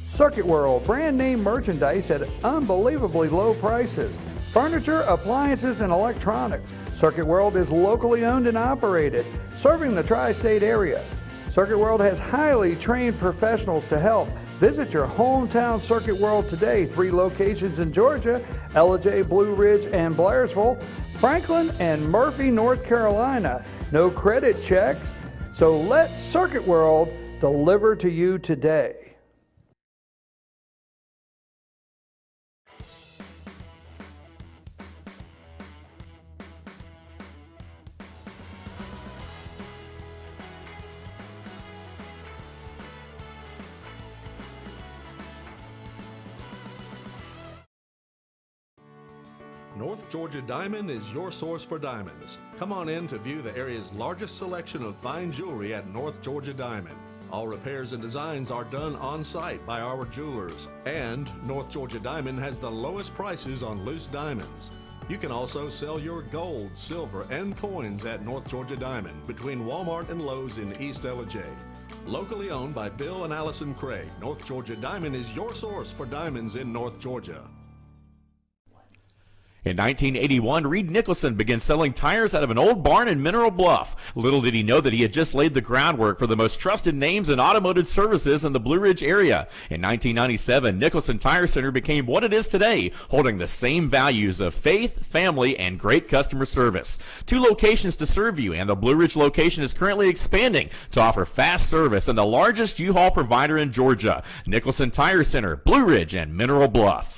Circuit World, brand name merchandise at unbelievably low prices. Furniture, appliances, and electronics. Circuit World is locally owned and operated, serving the tri-state area. Circuit World has highly trained professionals to help. Visit your hometown Circuit World today. 3 locations in Georgia, LJ, Blue Ridge, and Blairsville, Franklin, and Murphy, North Carolina. No credit checks, so let Circuit World deliver to you today. North Georgia Diamond is your source for diamonds. Come on in to view the area's largest selection of fine jewelry at North Georgia Diamond. All repairs and designs are done on site by our jewelers. And North Georgia Diamond has the lowest prices on loose diamonds. You can also sell your gold, silver, and coins at North Georgia Diamond between Walmart and Lowe's in East Ellijay. Locally owned by Bill and Allison Craig, North Georgia Diamond is your source for diamonds in North Georgia. In 1981, Reed Nicholson began selling tires out of an old barn in Mineral Bluff. Little did he know that he had just laid the groundwork for the most trusted names in automotive services in the Blue Ridge area. In 1997, Nicholson Tire Center became what it is today, holding the same values of faith, family, and great customer service. 2 locations to serve you, and the Blue Ridge location is currently expanding to offer fast service and the largest U-Haul provider in Georgia. Nicholson Tire Center, Blue Ridge, and Mineral Bluff.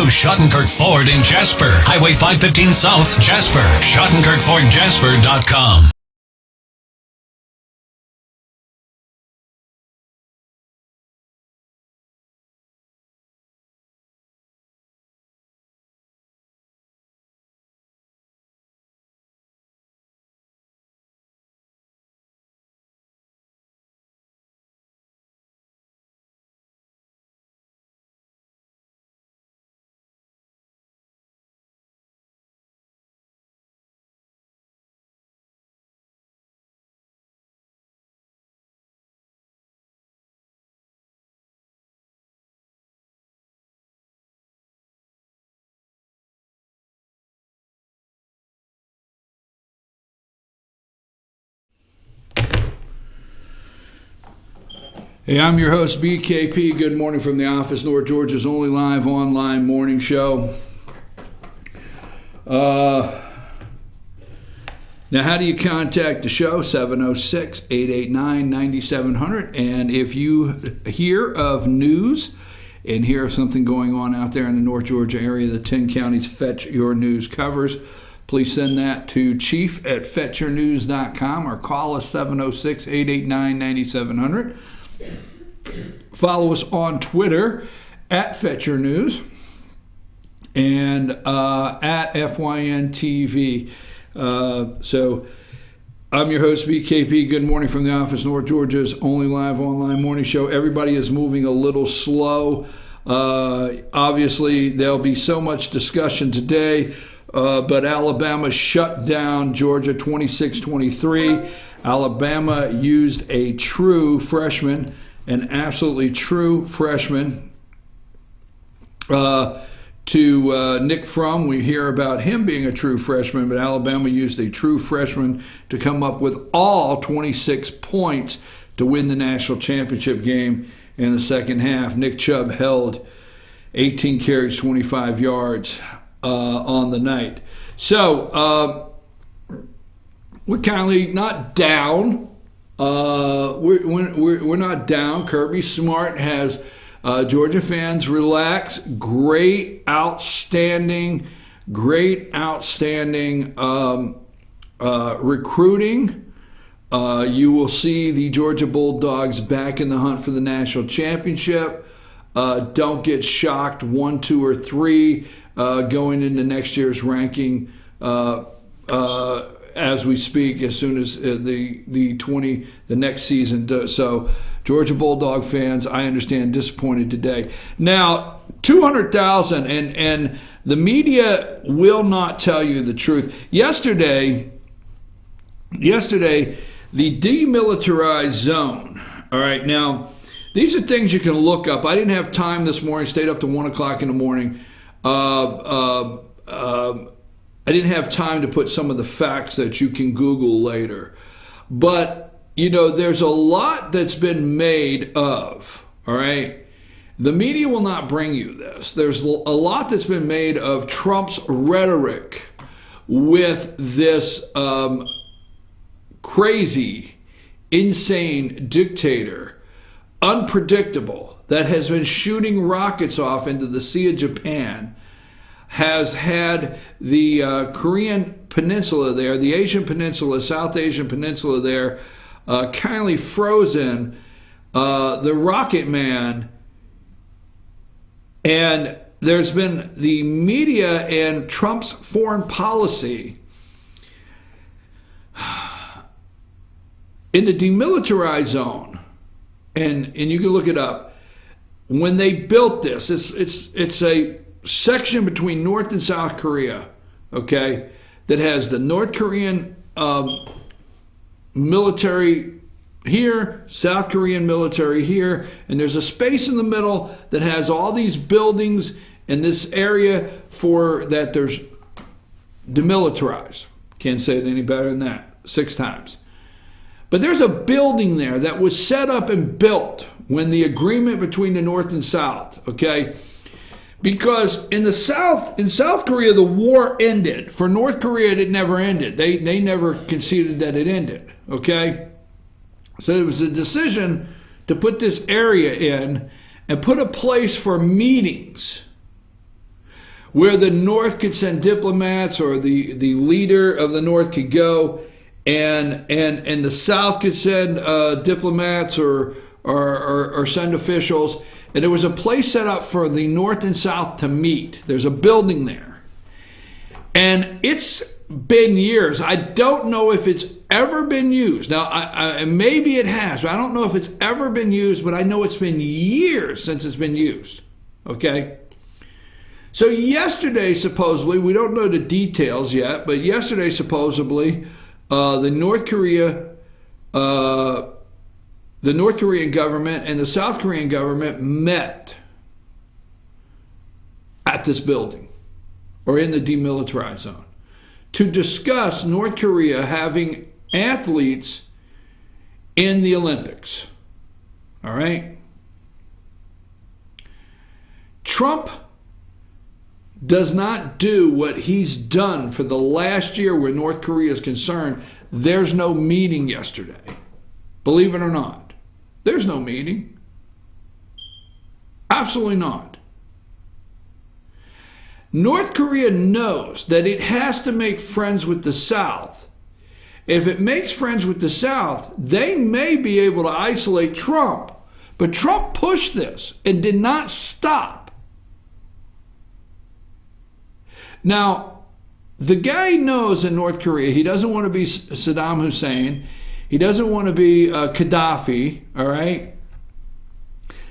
Schottenkirk Ford in Jasper. Highway 515 South, Jasper. SchottenkirkFordJasper.com. Hey, I'm your host, BKP. Good morning from the office, North Georgia's only live online morning show. Now, how do you contact the show? 706-889-9700. And if you hear of news and hear of something going on out there in the North Georgia area, the 10 counties Fetch Your News covers, please send that to chief@fetchyournews.com or call us 706-889-9700. Follow us on Twitter @FetchYourNews and at FYNTV. So I'm your host, BKP. Good morning from the office, North Georgia's only live online morning show. Everybody is moving a little slow. Obviously, there'll be so much discussion today, but Alabama shut down Georgia 26-23. Alabama used a true freshman, an absolutely true freshman, to Nick Fromm. We hear about him being a true freshman, but Alabama used a true freshman to come up with all 26 points to win the national championship game in the second half. Nick Chubb held 18 carries, 25 yards on the night. So, we're kind of not down. We're not down. Kirby Smart has Georgia fans relax. Great, outstanding recruiting. You will see the Georgia Bulldogs back in the hunt for the national championship. Don't get shocked 1, 2, or 3 going into next year's ranking. As we speak, as soon as the next season does. So, Georgia Bulldog fans, I understand, disappointed today. Now, 200,000, and the media will not tell you the truth. Yesterday, the demilitarized zone All right, now, these are things you can look up. I didn't have time this morning, stayed up to 1 o'clock in the morning. I didn't have time to put some of the facts that you can Google later. But, you know, there's a lot that's been made of, all right? The media will not bring you this. There's a lot that's been made of Trump's rhetoric with this crazy, insane dictator, unpredictable, that has been shooting rockets off into the Sea of Japan, has had the Korean Peninsula there, the Asian Peninsula, South Asian Peninsula there, kindly frozen, the Rocket Man, and there's been the media and Trump's foreign policy in the demilitarized zone, and you can look it up. When they built this, it's a section between North and South Korea, okay, that has the North Korean military here, South Korean military here, and there's a space in the middle that has all these buildings in this area for that there's demilitarized. Can't say it any better than that, 6 times. But there's a building there that was set up and built when the agreement between the North and South, okay? Because in South Korea, the war ended. For North Korea, it never ended. They never conceded that it ended, okay? So it was a decision to put this area in and put a place for meetings where the North could send diplomats, or the leader of the North could go, and the South could send diplomats or send officials. And there was a place set up for the North and South to meet. There's a building there. And it's been years. I don't know if it's ever been used. Now, maybe it has, but I don't know if it's ever been used, but I know it's been years since it's been used. Okay? So yesterday, supposedly, we don't know the details yet, but yesterday, supposedly, the North Korean government and the South Korean government met at this building, or in the demilitarized zone, to discuss North Korea having athletes in the Olympics. All right? Trump does not do what he's done for the last year where North Korea is concerned. There's no meeting yesterday. Believe it or not. There's no meeting. Absolutely not. North Korea knows that it has to make friends with the South. If it makes friends with the South, they may be able to isolate Trump. But Trump pushed this and did not stop. Now, the guy knows in North Korea he doesn't want to be Saddam Hussein. He doesn't want to be Gaddafi, all right?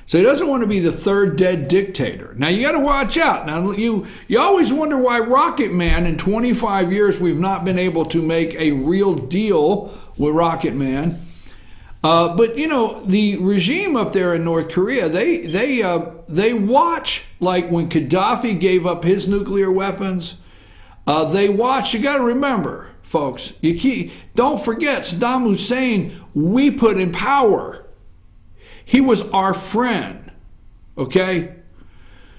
So he doesn't want to be the third dead dictator. Now, you got to watch out. Now, you always wonder why Rocket Man, in 25 years, we've not been able to make a real deal with Rocket Man. But, you know, the regime up there in North Korea, they watch, like when Gaddafi gave up his nuclear weapons, they watch. You got to remember, folks, don't forget Saddam Hussein, we put in power. He was our friend, okay?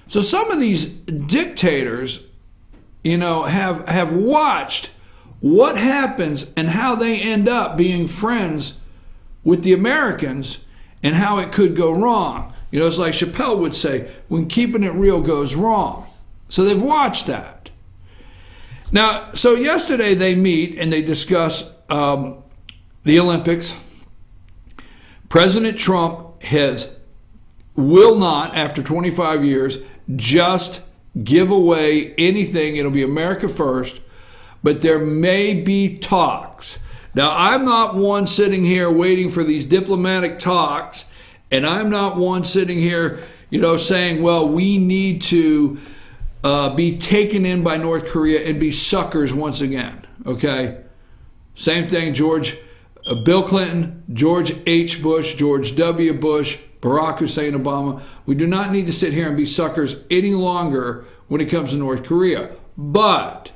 So some of these dictators, you know, have watched what happens and how they end up being friends with the Americans and how it could go wrong. You know, it's like Chappelle would say, when keeping it real goes wrong. So they've watched that. Now, so yesterday they meet and they discuss the Olympics. President Trump will not, after 25 years, just give away anything. It'll be America first, but there may be talks. Now, I'm not one sitting here waiting for these diplomatic talks, and I'm not one sitting here, you know, saying, well, we need to be taken in by North Korea and be suckers once again, okay? Same thing George Bill Clinton, George H. Bush, George W. Bush, Barack Hussein Obama. We do not need to sit here and be suckers any longer when it comes to North Korea. But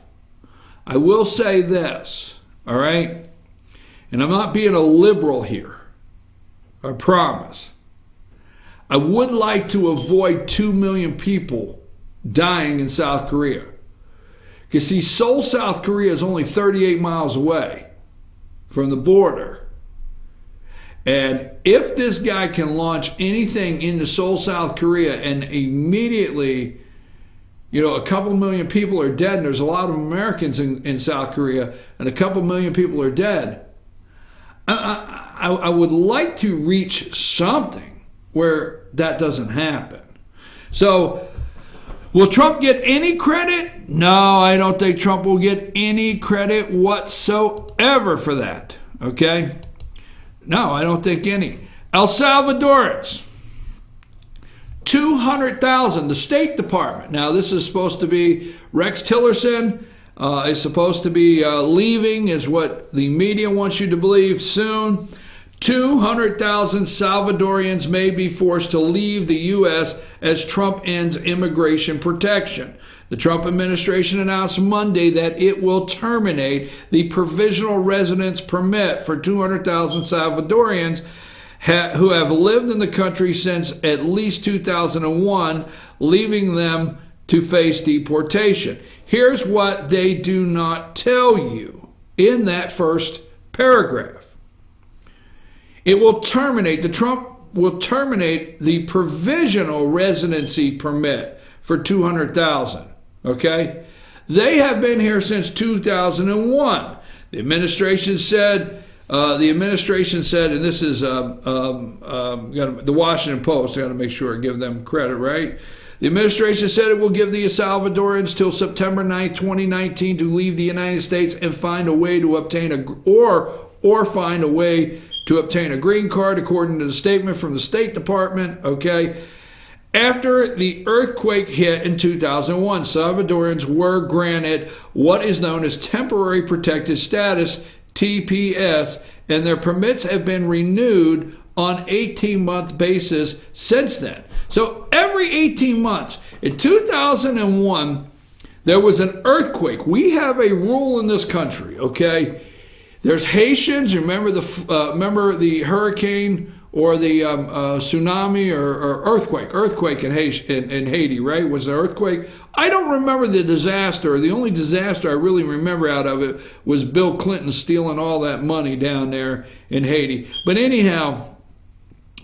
I will say this, all right? And I'm not being a liberal here, I promise. I would like to avoid 2 million people dying in South Korea. Because see, Seoul, South Korea is only 38 miles away from the border. And if this guy can launch anything into Seoul, South Korea, and immediately, a couple million people are dead, and there's a lot of Americans in South Korea, and a couple million people are dead, I would like to reach something where that doesn't happen. So, will Trump get any credit? No, I don't think Trump will get any credit whatsoever for that. Okay? No, I don't think any. El Salvadorans, 200,000. The State Department. Now, this is supposed to be Rex Tillerson is supposed to be leaving, is what the media wants you to believe, soon. 200,000 Salvadorians may be forced to leave the U.S. as Trump ends immigration protection. The Trump administration announced Monday that it will terminate the provisional residence permit for 200,000 Salvadorians who have lived in the country since at least 2001, leaving them to face deportation. Here's what they do not tell you in that first paragraph. Trump will terminate the provisional residency permit for 200,000. Okay? They have been here since 2001. The administration said, and this is the Washington Post, I got to make sure I give them credit, right? The administration said it will give the Salvadorans till September 9, 2019 to leave the United States and find a way to obtain find a way to obtain a green card, according to the statement from the State Department, okay? After the earthquake hit in 2001, Salvadorans were granted what is known as Temporary Protected Status, TPS, and their permits have been renewed on 18-month basis since then. So every 18 months, in 2001, there was an earthquake. We have a rule in this country, okay? There's Haitians. Remember the hurricane or the tsunami or earthquake in Haiti, right? Was there an earthquake? I don't remember the disaster. The only disaster I really remember out of it was Bill Clinton stealing all that money down there in Haiti. But anyhow,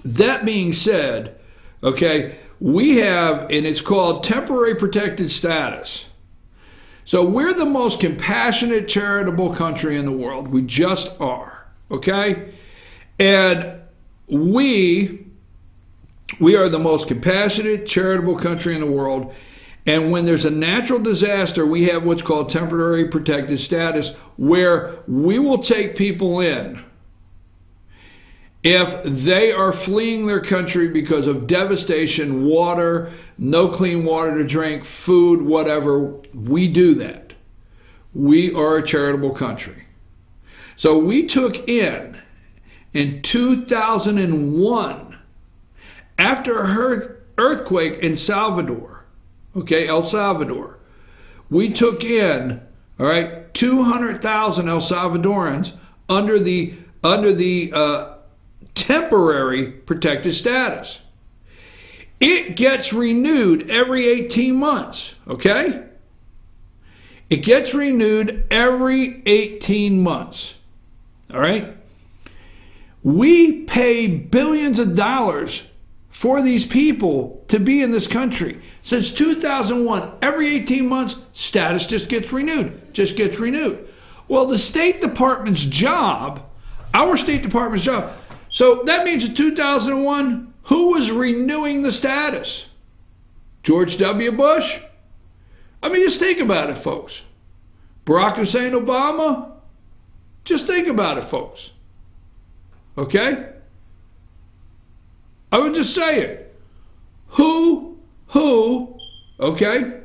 that being said, okay, we have, and it's called temporary protected status. So we're the most compassionate, charitable country in the world. We just are, okay? And we are the most compassionate, charitable country in the world. And when there's a natural disaster, we have what's called temporary protected status, where we will take people in if they are fleeing their country because of devastation, water, no clean water to drink, food, whatever. We do that. We are a charitable country. So we took in 2001, after a earthquake in Salvador, okay, El Salvador, we took in, all right, 200,000 El Salvadorans under the temporary protected status. It gets renewed every 18 months, okay? It gets renewed every 18 months, all right? We pay billions of dollars for these people to be in this country. Since 2001, every 18 months, status just gets renewed. Well, the State Department's job, our State Department's job, so that means in 2001, who was renewing the status? George W. Bush? I mean, just think about it, folks. Barack Hussein Obama? Just think about it, folks. Okay? I would just say it. Who, okay,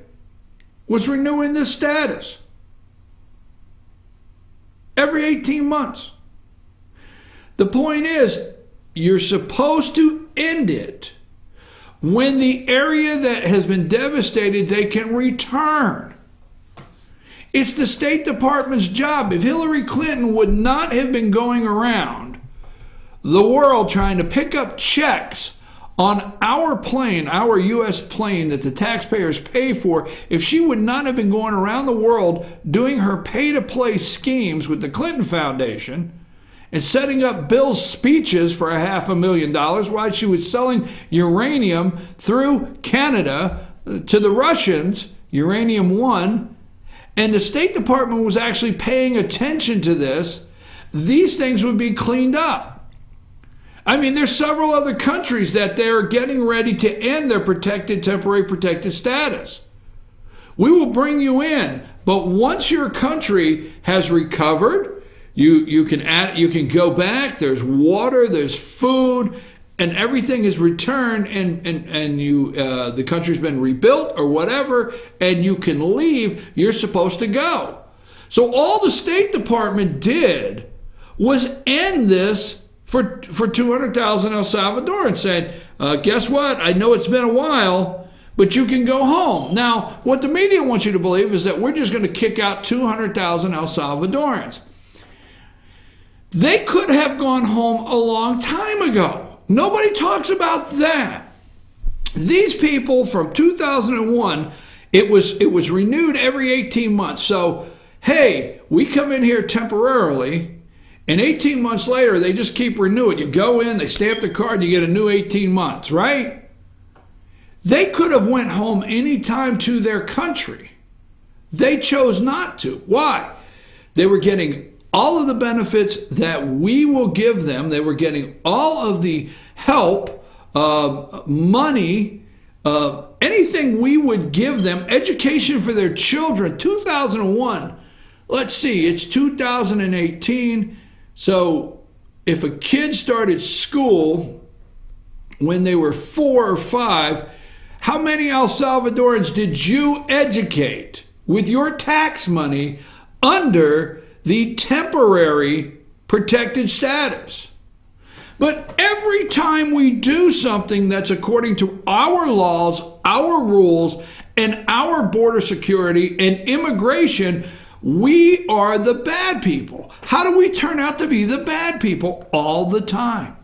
was renewing this status? Every 18 months. The point is, you're supposed to end it when the area that has been devastated, they can return. It's the State Department's job. If Hillary Clinton would not have been going around the world trying to pick up checks on our plane, our U.S. plane that the taxpayers pay for, if she would not have been going around the world doing her pay-to-play schemes with the Clinton Foundation and setting up Bill's speeches for $500,000 while she was selling uranium through Canada to the Russians, Uranium One, and the State Department was actually paying attention to this, these things would be cleaned up. I mean, there's several other countries that they're getting ready to end their temporary protected status. We will bring you in, but once your country has recovered, you can go back. There's water, there's food, and everything is returned, and the country's been rebuilt or whatever, and you can leave. You're supposed to go. So all the State Department did was end this for 200,000 El Salvadorans, saying, guess what? I know it's been a while, but you can go home. Now, what the media wants you to believe is that we're just going to kick out 200,000 El Salvadorans. They could have gone home a long time ago. Nobody talks about that. These people from 2001, it was renewed every 18 months. So, hey, we come in here temporarily, and 18 months later, they just keep renewing. You go in, they stamp the card, you get a new 18 months, right? They could have went home anytime to their country. They chose not to. Why? They were getting all of the benefits that we will give them. They were getting all of the help, money, anything we would give them, education for their children. 2001, let's see, it's 2018. So if a kid started school when they were 4 or 5, how many El Salvadorans did you educate with your tax money under the temporary protected status? But every time we do something that's according to our laws, our rules, and our border security and immigration, we are the bad people. How do we turn out to be the bad people all the time?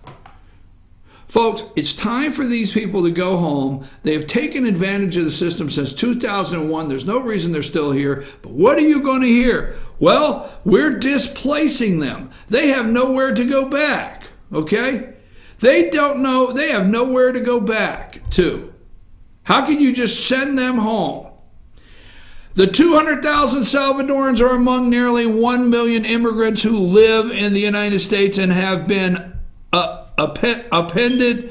Folks, it's time for these people to go home. They have taken advantage of the system since 2001. There's no reason they're still here. But what are you going to hear? Well, we're displacing them. They have nowhere to go back, okay? They don't know. They have nowhere to go back to. How can you just send them home? The 200,000 Salvadorans are among nearly 1 million immigrants who live in the United States and have been appended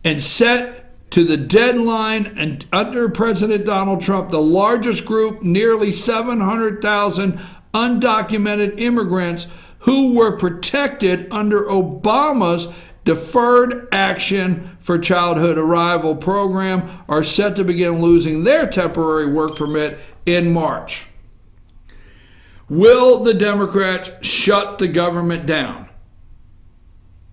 and set to the deadline, and under President Donald Trump, the largest group, nearly 700,000 undocumented immigrants who were protected under Obama's Deferred Action for Childhood Arrival program, are set to begin losing their temporary work permit in March. Will the Democrats shut the government down?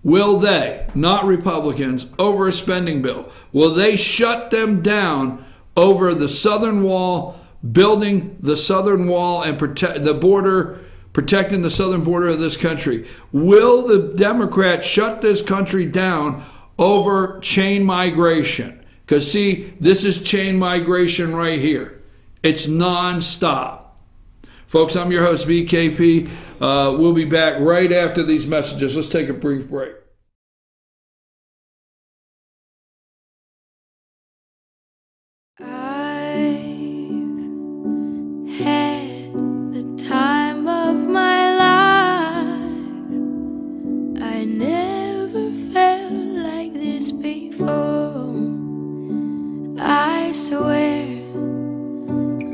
Will they, not Republicans, over a spending bill? Will they shut them down over the southern wall, building the southern wall and protect the border, protecting the southern border of this country? Will the Democrats shut this country down over chain migration? Because see, this is chain migration right here. It's nonstop. Folks, I'm your host, BKP. We'll be back right after these messages. Let's take a brief break. I've had the time of my life. I never felt like this before. I swear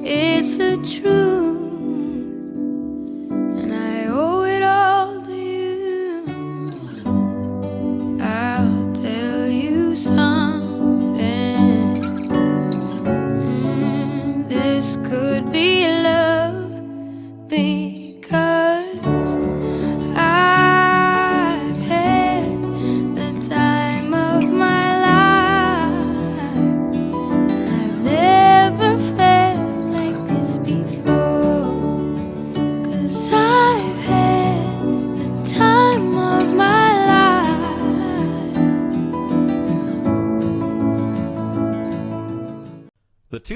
it's a truth. Because I've had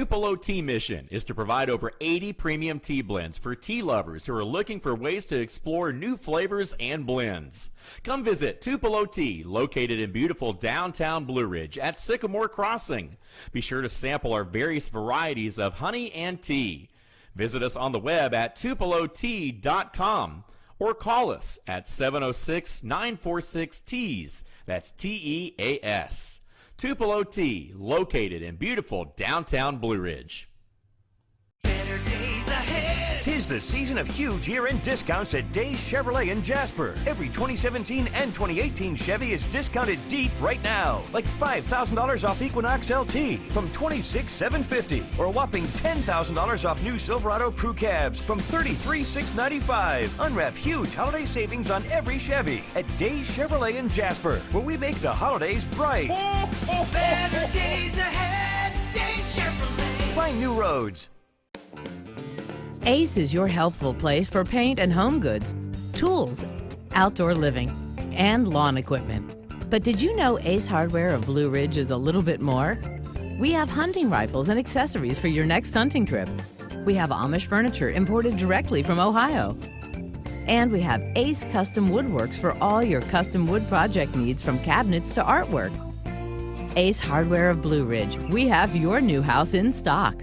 Tupelo Tea mission is to provide over 80 premium tea blends for tea lovers who are looking for ways to explore new flavors and blends. Come visit Tupelo Tea, located in beautiful downtown Blue Ridge at Sycamore Crossing. Be sure to sample our various varieties of honey and tea. Visit us on the web at tupelotea.com or call us at 706-946-TEAS. That's T-E-A-S. Tupelo Tea, located in beautiful downtown Blue Ridge. Better days ahead. 'Tis the season of huge year-end discounts at Days Chevrolet in Jasper. Every 2017 and 2018 Chevy is discounted deep right now. Like $5,000 off Equinox LT from $26,750, or a whopping $10,000 off new Silverado Crew Cabs from $33,695. Unwrap huge holiday savings on every Chevy at Days Chevrolet in Jasper, where we make the holidays bright. Better days ahead, Days Chevrolet. Find new roads. Ace is your healthful place for paint and home goods, tools, outdoor living, and lawn equipment. But did you know Ace Hardware of Blue Ridge is a little bit more? We have hunting rifles and accessories for your next hunting trip. We have Amish furniture imported directly from Ohio. And we have Ace Custom Woodworks for all your custom wood project needs, from cabinets to artwork. Ace Hardware of Blue Ridge. We have your new house in stock.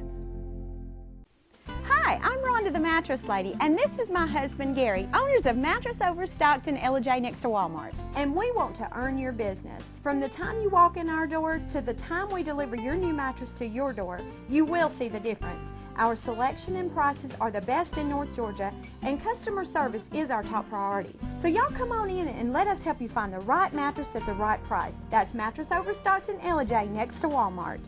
Hi, I'm Rhonda the Mattress Lady, and this is my husband Gary, owners of Mattress Overstocked in Ella next to Walmart. And we want to earn your business. From the time you walk in our door to the time we deliver your new mattress to your door, you will see the difference. Our selection and prices are the best in North Georgia, and customer service is our top priority. So y'all come on in and let us help you find the right mattress at the right price. That's Mattress Overstocked in Ella next to Walmart.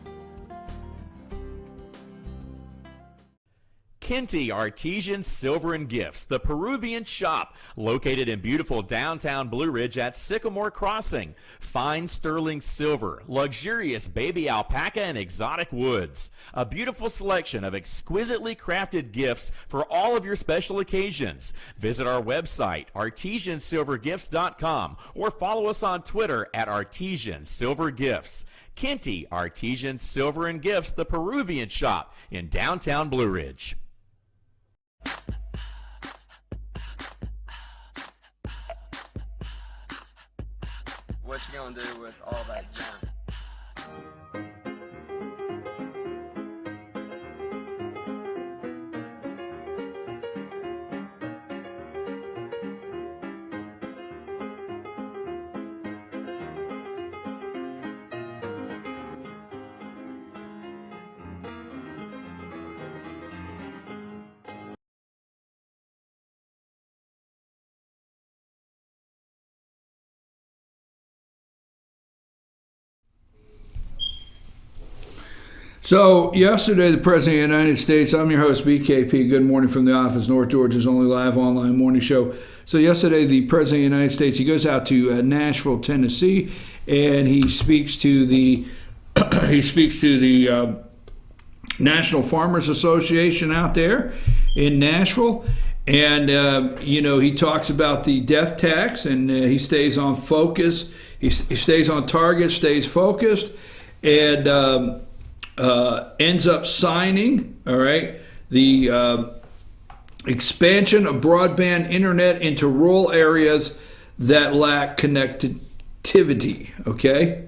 Kinty Artesian Silver and Gifts, the Peruvian shop, located in beautiful downtown Blue Ridge at Sycamore Crossing. Fine sterling silver, luxurious baby alpaca and exotic woods. A beautiful selection of exquisitely crafted gifts for all of your special occasions. Visit our website, artesiansilvergifts.com, or follow us on Twitter at Artesian Silver Gifts. Kinty Artesian Silver and Gifts, the Peruvian shop in downtown Blue Ridge. What you gonna do with all that junk? So yesterday, the President of the United States, I'm your host, BKP. Good morning from the office, North Georgia's only live online morning show. So yesterday, the President of the United States, he goes out to Nashville, Tennessee, and he speaks to the National Farmers Association out there in Nashville. And, he talks about the death tax, and he stays on focus. He stays on target, stays focused, and ends up signing, all right, the expansion of broadband internet into rural areas that lack connectivity, okay?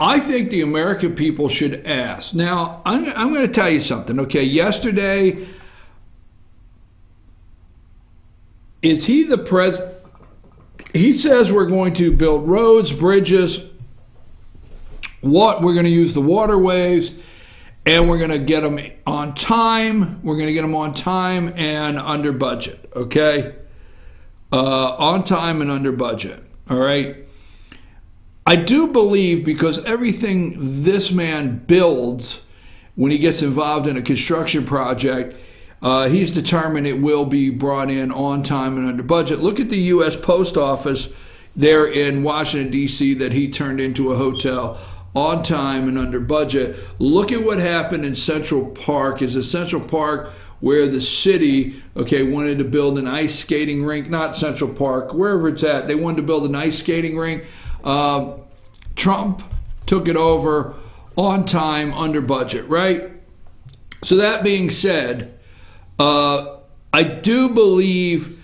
I think the American people should ask. Now, I'm going to tell you something, okay? Yesterday, is he the president? He says we're going to build roads, bridges, we're going to use the waterways, and we're going to get them on time. We're going to get them on time and under budget, okay? On time and under budget, all right? I do believe, because everything this man builds when he gets involved in a construction project, he's determined it will be brought in on time and under budget. Look at the U.S. Post Office there in Washington, D.C. that he turned into a hotel. On time and under budget. Look at what happened in Central Park. Is a Central Park where the city, wanted to build an ice skating rink, not Central Park, wherever it's at. They wanted to build an ice skating rink. Trump took it over. on time, under budget, right? So that being said, I do believe,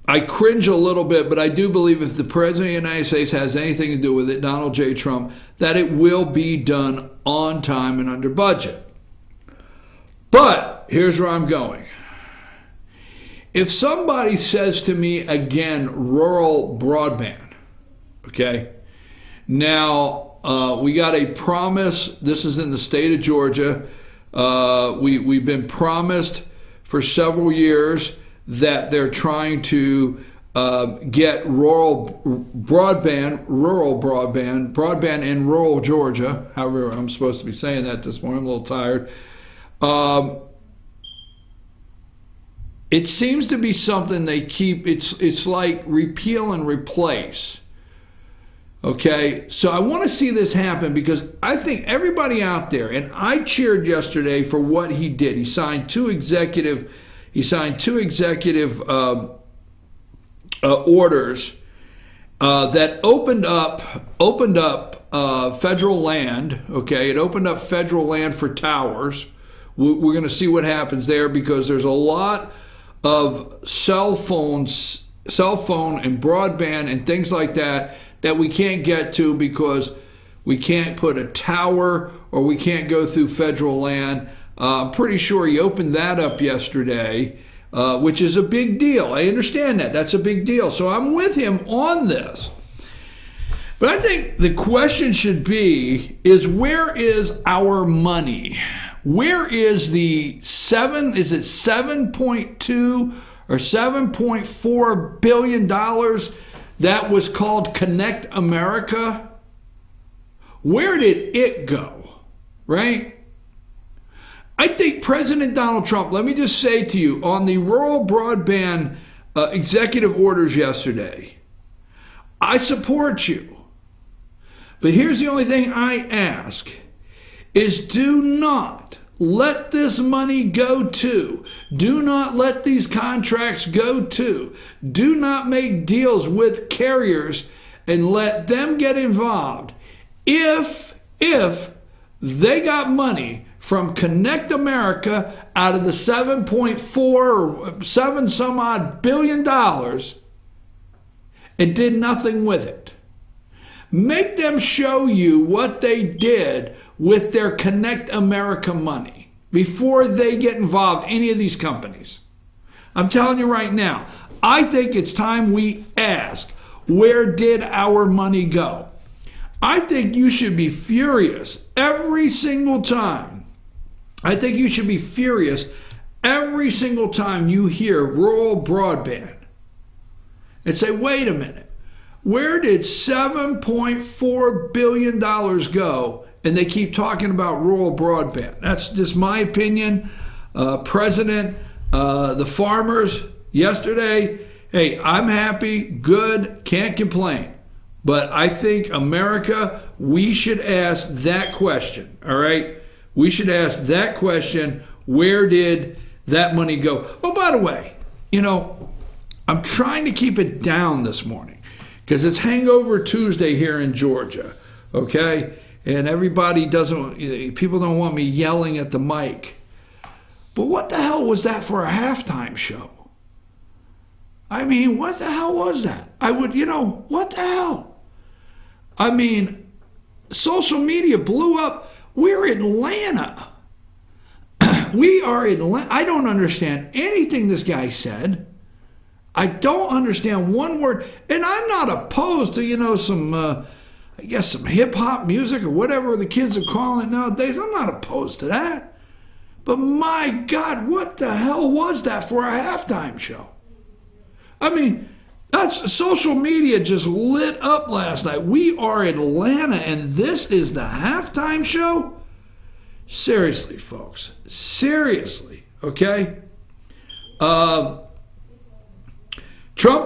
I cringe a little bit, but I do believe if the President of the United States has anything to do with it, Donald J. Trump, that it will be done on time and under budget. But here's where I'm going. If somebody says to me again, rural broadband, okay? Now, we got a promise. This is in the state of Georgia. We've been promised for several years that they're trying to get rural broadband in rural Georgia. However, I'm supposed to be saying that this morning. I'm a little tired. It seems to be something they keep. It's like repeal and replace. Okay, so I want to see this happen because I think everybody out there, and I cheered yesterday for what he did. He signed two executive orders that opened up federal land. Okay, it opened up federal land for towers. We're going to see what happens there because there's a lot of cell phone and broadband and things like that we can't get to because we can't put a tower or we can't go through federal land. I'm pretty sure he opened that up yesterday, which is a big deal. I understand that. That's a big deal. So I'm with him on this. But I think the question should be is where is our money? Where is the is it 7.2 or $7.4 billion that was called Connect America? Where did it go, right? I think President Donald Trump, let me just say to you, on the rural broadband executive orders yesterday, I support you. But here's the only thing I ask is do not let this money go to. Do not let these contracts go to. Do not make deals with carriers and let them get involved. If they got money from Connect America out of the 7.4 or 7 some odd billion dollars and did nothing with it, make them show you what they did with their Connect America money before they get involved in any of these companies. I'm telling you right now, I think it's time we ask, where did our money go? I think you should be furious every single time. I think you should be furious every single time you hear rural broadband and say, wait a minute, where did $7.4 billion go? And they keep talking about rural broadband. That's just my opinion. President, the farmers yesterday, hey, I'm happy, good, can't complain. But I think America, we should ask that question, all right? We should ask that question, where did that money go? Oh, by the way, you know, I'm trying to keep it down this morning because it's Hangover Tuesday here in Georgia, okay? And people don't want me yelling at the mic. But what the hell was that for a halftime show? I mean, what the hell was that? What the hell? I mean, social media blew up. We're Atlanta. We are Atlanta. I don't understand anything this guy said. I don't understand one word. And I'm not opposed to, some hip-hop music or whatever the kids are calling it nowadays. I'm not opposed to that. But my God, what the hell was that for a halftime show? I mean, that's social media just lit up last night. We are Atlanta, and this is the halftime show? Seriously, folks. Seriously, okay? Trump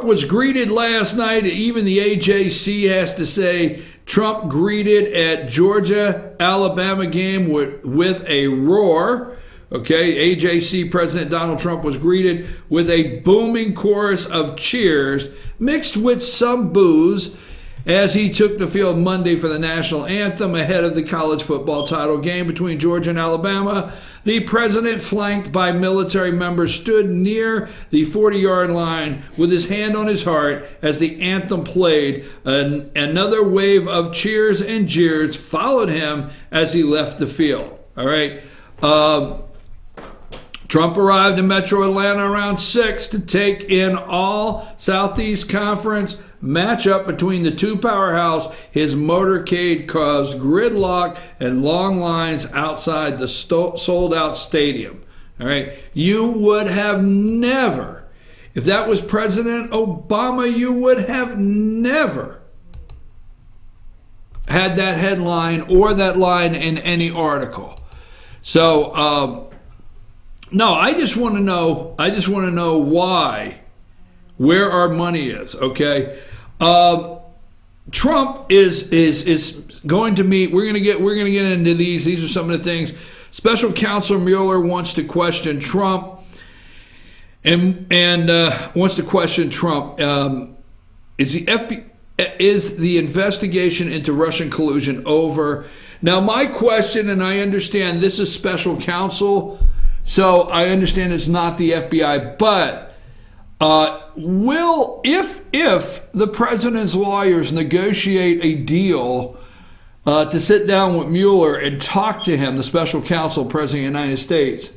was greeted last night, even the AJC has to say, Trump greeted at Georgia-Alabama game with a roar. Okay, AJC President Donald Trump was greeted with a booming chorus of cheers mixed with some boos as he took the field Monday for the national anthem ahead of the college football title game between Georgia and Alabama. The president, flanked by military members, stood near the 40-yard line with his hand on his heart as the anthem played. Another wave of cheers and jeers followed him as he left the field. All right. Trump arrived in Metro Atlanta around 6 to take in all Southeast Conference matchup between the two powerhouses. His motorcade caused gridlock and long lines outside the sold-out stadium. All right, you would have never, if that was President Obama, you would have never had that headline or that line in any article. So, no, I just want to know. I just want to know where our money is. Okay, Trump is going to meet. We're gonna get into these. These are some of the things. Special Counsel Mueller wants to question Trump, and wants to question Trump. Is the investigation into Russian collusion over? Now, my question, and I understand this is special counsel. So I understand it's not the FBI, but if the president's lawyers negotiate a deal to sit down with Mueller and talk to him, the special counsel, President of the United States,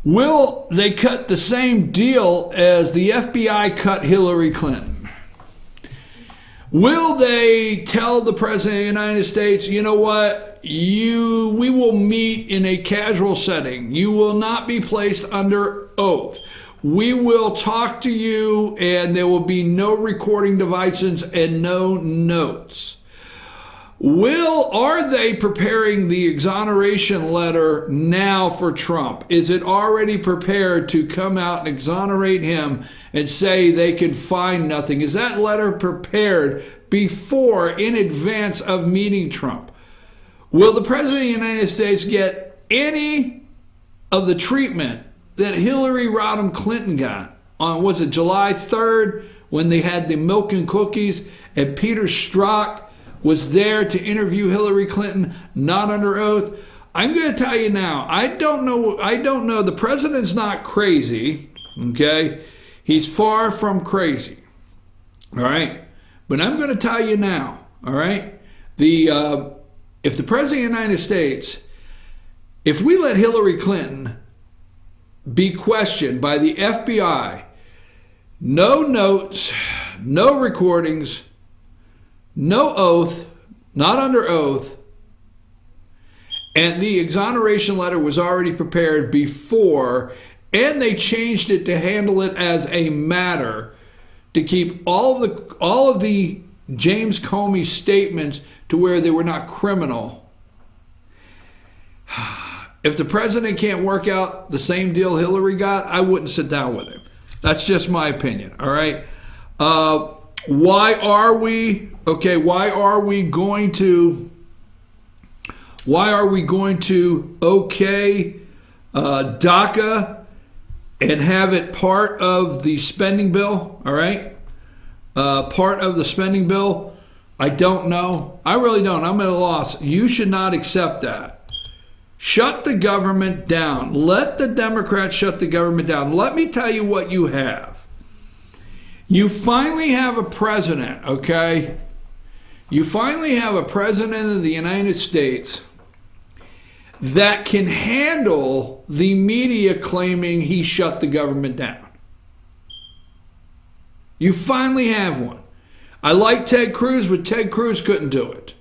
will they cut the same deal as the FBI cut Hillary Clinton? Will they tell the President of the United States, you know what, we will meet in a casual setting. You will not be placed under oath. We will talk to you, and there will be no recording devices and no notes. Are they preparing the exoneration letter now for Trump? Is it already prepared to come out and exonerate him and say they can find nothing? Is that letter prepared before, in advance of meeting Trump? Will the President of the United States get any of the treatment that Hillary Rodham Clinton got on, was it July 3rd, when they had the milk and cookies and Peter Strzok was there to interview Hillary Clinton, not under oath? I'm going to tell you now, I don't know. The president's not crazy, okay? He's far from crazy, all right? But I'm going to tell you now, all right? If the President of the United States, if we let Hillary Clinton be questioned by the FBI, no notes, no recordings, no oath, not under oath, and the exoneration letter was already prepared before, and they changed it to handle it as a matter to keep all of the James Comey statements to where they were not criminal. If the president can't work out the same deal Hillary got, I wouldn't sit down with him. That's just my opinion, all right? Why are we going to okay DACA and have it part of the spending bill, all right? Part of the spending bill? I don't know. I really don't. I'm at a loss. You should not accept that. Shut the government down. Let the Democrats shut the government down. Let me tell you what you have. You finally have a president, okay? You finally have a president of the United States that can handle the media claiming he shut the government down. You finally have one. I like Ted Cruz, but Ted Cruz couldn't do it.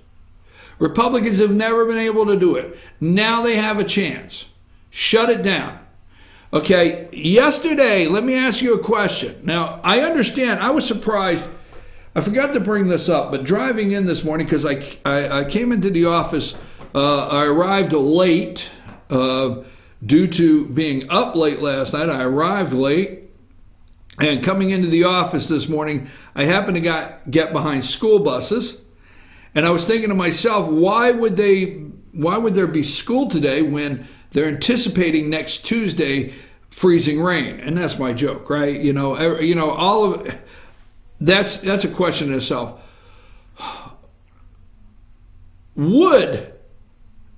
Republicans have never been able to do it. Now they have a chance. Shut it down. Okay, yesterday, let me ask you a question. Now, I understand, I was surprised. I forgot to bring this up, but driving in this morning, because I came into the office, I arrived late due to being up late last night. I arrived late. And coming into the office this morning, I happened to get behind school buses. And I was thinking to myself, why would there be school today when they're anticipating next Tuesday freezing rain? And that's my joke, right? that's a question in itself. Would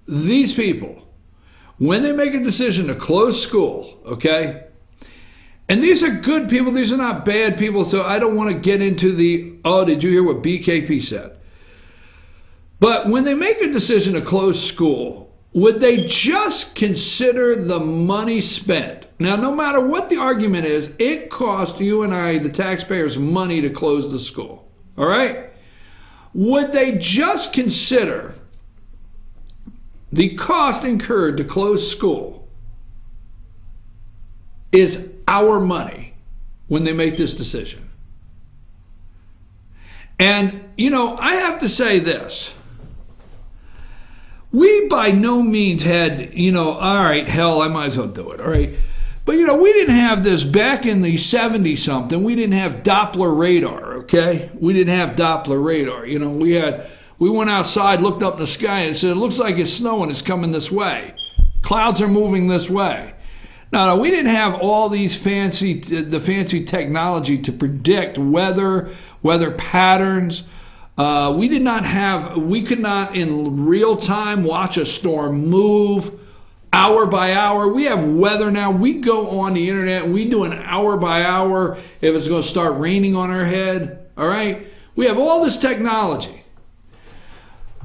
these people, when they make a decision to close school, okay, and these are good people, these are not bad people, so I don't want to get into the, oh, did you hear what BKP said? But when they make a decision to close school, would they just consider the money spent? Now, no matter what the argument is, it cost you and I, the taxpayers, money to close the school, all right? Would they just consider the cost incurred to close school is our money when they make this decision? And, you know, I have to say this. We by no means had, you know, all right, hell, I might as well do it, all right? But, you know, we didn't have this back in the 70-something. We didn't have Doppler radar, okay? We didn't have Doppler radar. You know, we went outside, looked up in the sky, and said, it looks like it's snowing. It's coming this way. Clouds are moving this way. No, we didn't have all these fancy technology to predict weather patterns. We could not in real time watch a storm move hour by hour. We have weather now. We go on the internet and we do an hour by hour if it's going to start raining on our head. All right? We have all this technology.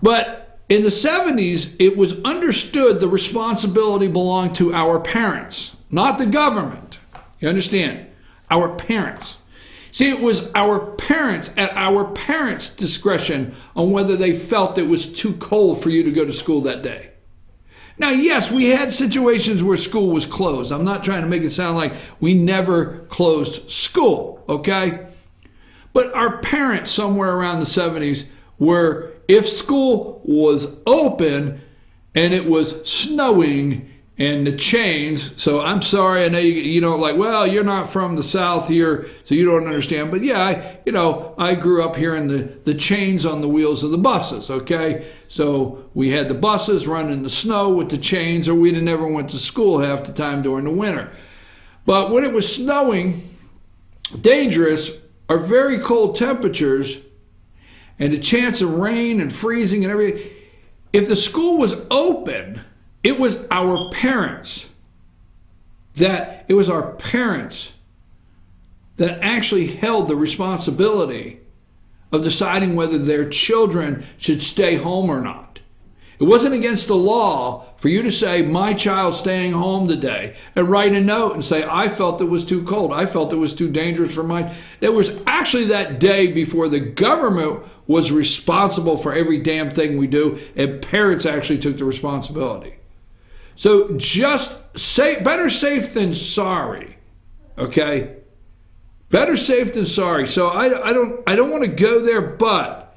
But in the 70s, it was understood the responsibility belonged to our parents, not the government. You understand? Our parents. See, it was our parents, at our parents' discretion on whether they felt it was too cold for you to go to school that day. Now, yes, we had situations where school was closed. I'm not trying to make it sound like we never closed school, okay? But our parents somewhere around the 70s were, if school was open and it was snowing and the chains, so I'm sorry, I know you don't like, well, you're not from the South here, so you don't understand. But yeah, I grew up hearing the chains on the wheels of the buses, okay? So we had the buses running in the snow with the chains, or we never went to school half the time during the winter. But when it was snowing, dangerous, or very cold temperatures, and the chance of rain and freezing and everything, if the school was open, it was our parents that actually held the responsibility of deciding whether their children should stay home or not. It wasn't against the law for you to say, my child's staying home today, and write a note and say, I felt it was too cold. I felt it was too dangerous for mine. It was actually that day before the government was responsible for every damn thing we do, and parents actually took the responsibility. So just say, better safe than sorry, okay? Better safe than sorry. So I don't want to go there, but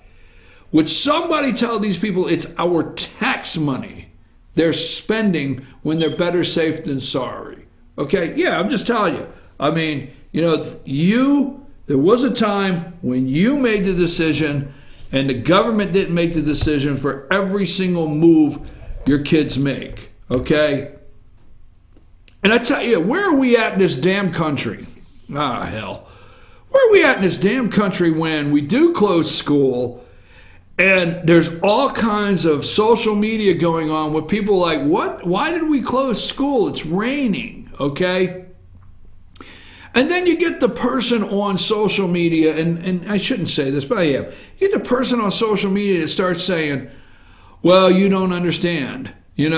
would somebody tell these people it's our tax money they're spending when they're better safe than sorry? Okay, yeah, I'm just telling you. I mean, there was a time when you made the decision and the government didn't make the decision for every single move your kids make. Okay? And I tell you, where are we at in this damn country? Ah, hell. Where are we at in this damn country when we do close school and there's all kinds of social media going on with people like, what? Why did we close school? It's raining, okay? And then you get the person on social media, and I shouldn't say this, but I am. You get the person on social media that starts saying, well, you don't understand. We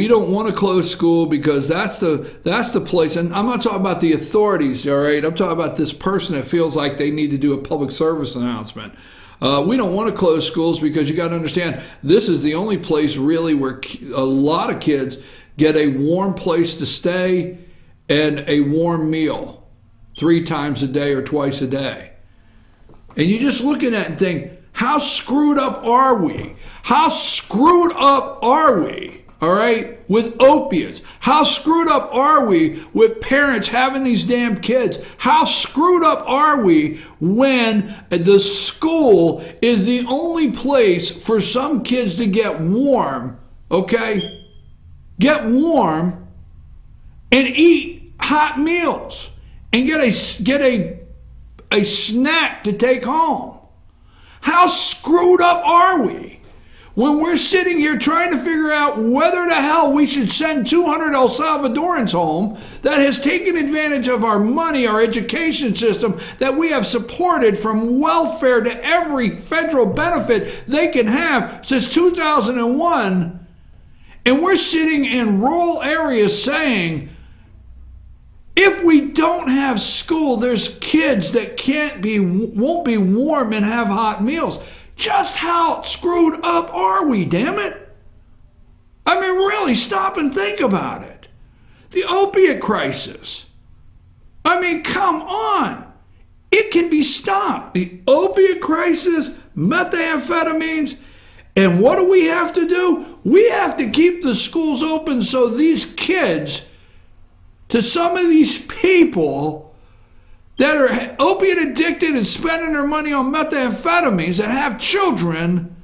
don't want to close school because that's the place. And I'm not talking about the authorities, all right? I'm talking about this person that feels like they need to do a public service announcement. We don't want to close schools because you got to understand this is the only place really where a lot of kids get a warm place to stay and a warm meal 3 times a day or twice a day. And you just look at that and think, how screwed up are we? How screwed up are we, all right, with opiates? How screwed up are we with parents having these damn kids? How screwed up are we when the school is the only place for some kids to get warm, okay? Get warm and eat hot meals and get a snack to take home? How screwed up are we when we're sitting here trying to figure out whether the hell we should send 200 El Salvadorans home that has taken advantage of our money, our education system that we have supported from welfare to every federal benefit they can have since 2001, and we're sitting in rural areas saying, if we don't have school, there's kids that won't be warm and have hot meals. Just how screwed up are we, damn it? I mean, really, stop and think about it. The opiate crisis. I mean, come on. It can be stopped. The opiate crisis, methamphetamines, and what do we have to do? We have to keep the schools open so these kids, to some of these people that are opiate addicted and spending their money on methamphetamines that have children,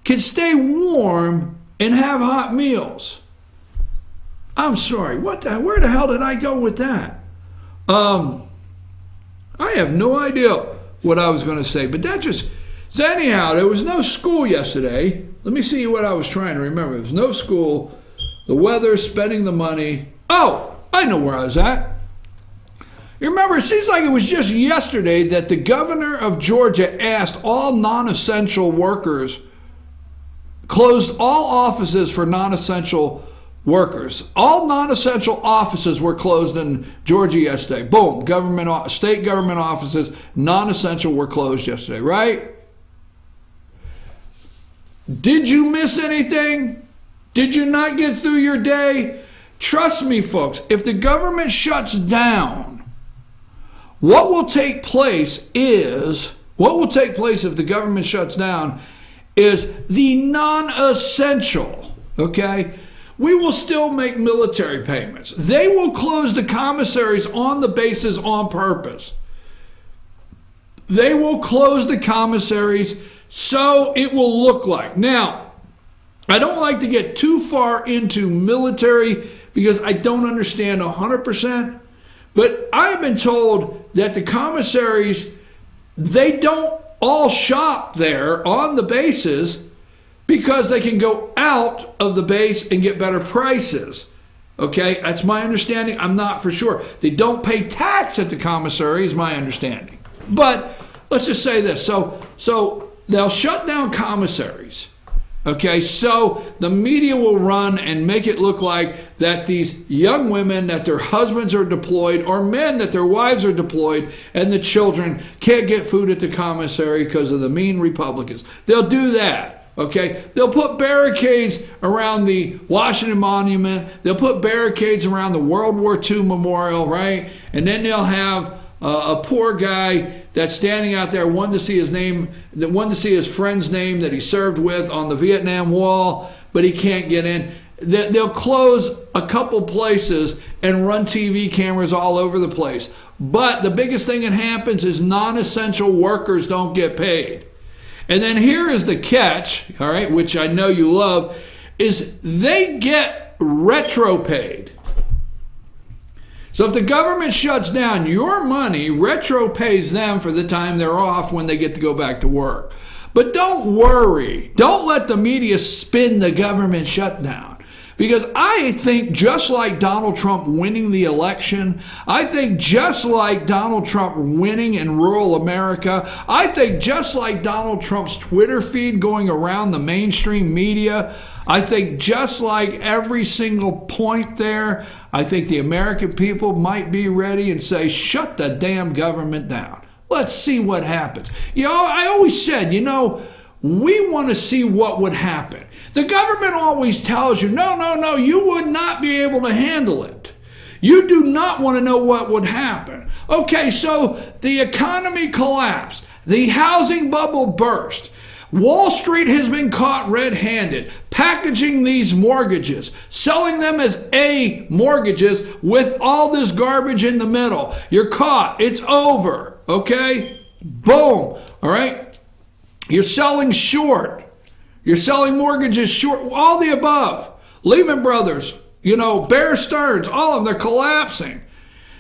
can stay warm and have hot meals. I'm sorry, where the hell did I go with that? I have no idea what I was going to say, but so anyhow, there was no school yesterday. Let me see what I was trying to remember. There was no school, the weather, spending the money. Oh, I know where I was at. You remember, it seems like it was just yesterday that the governor of Georgia asked all non-essential workers, closed all offices for non-essential workers. All non-essential offices were closed in Georgia yesterday. Boom, state government offices, non-essential were closed yesterday, right? Did you miss anything? Did you not get through your day? Trust me, folks, if the government shuts down, what will take place if the government shuts down is the non-essential, okay? We will still make military payments. They will close the commissaries on the bases on purpose. They will close the commissaries so it will look like. Now, I don't like to get too far into military because I don't understand 100%. But I've been told that the commissaries, they don't all shop there on the bases because they can go out of the base and get better prices. Okay, that's my understanding. I'm not for sure. They don't pay tax at the commissary is my understanding. But let's just say this. So they'll shut down commissaries. Okay, so the media will run and make it look like that these young women, that their husbands are deployed, or men, that their wives are deployed, and the children can't get food at the commissary because of the mean Republicans. They'll do that, okay? They'll put barricades around the Washington Monument. They'll put barricades around the World War II Memorial, right? And then they'll have a poor guy that's standing out there wanting to see his name, wanting to see his friend's name that he served with on the Vietnam Wall, but he can't get in. They'll close a couple places and run TV cameras all over the place. But the biggest thing that happens is non-essential workers don't get paid. And then here is the catch, all right, which I know you love, is they get retro paid. So if the government shuts down your money, retro pays them for the time they're off when they get to go back to work. But don't worry. Don't let the media spin the government shutdown. Because I think just like Donald Trump winning the election, I think just like Donald Trump winning in rural America, I think just like Donald Trump's Twitter feed going around the mainstream media, I think just like every single point there, I think the American people might be ready and say, shut the damn government down. Let's see what happens. You know, I always said, we want to see what would happen. The government always tells you, no, you would not be able to handle it. You do not want to know what would happen. Okay, so the economy collapsed. The housing bubble burst. Wall Street has been caught red-handed, packaging these mortgages, selling them as A mortgages with all this garbage in the middle. You're caught. It's over. Okay? Boom. All right? You're selling short. You're selling mortgages short. All the above. Lehman Brothers, Bear Stearns, all of them, they're collapsing.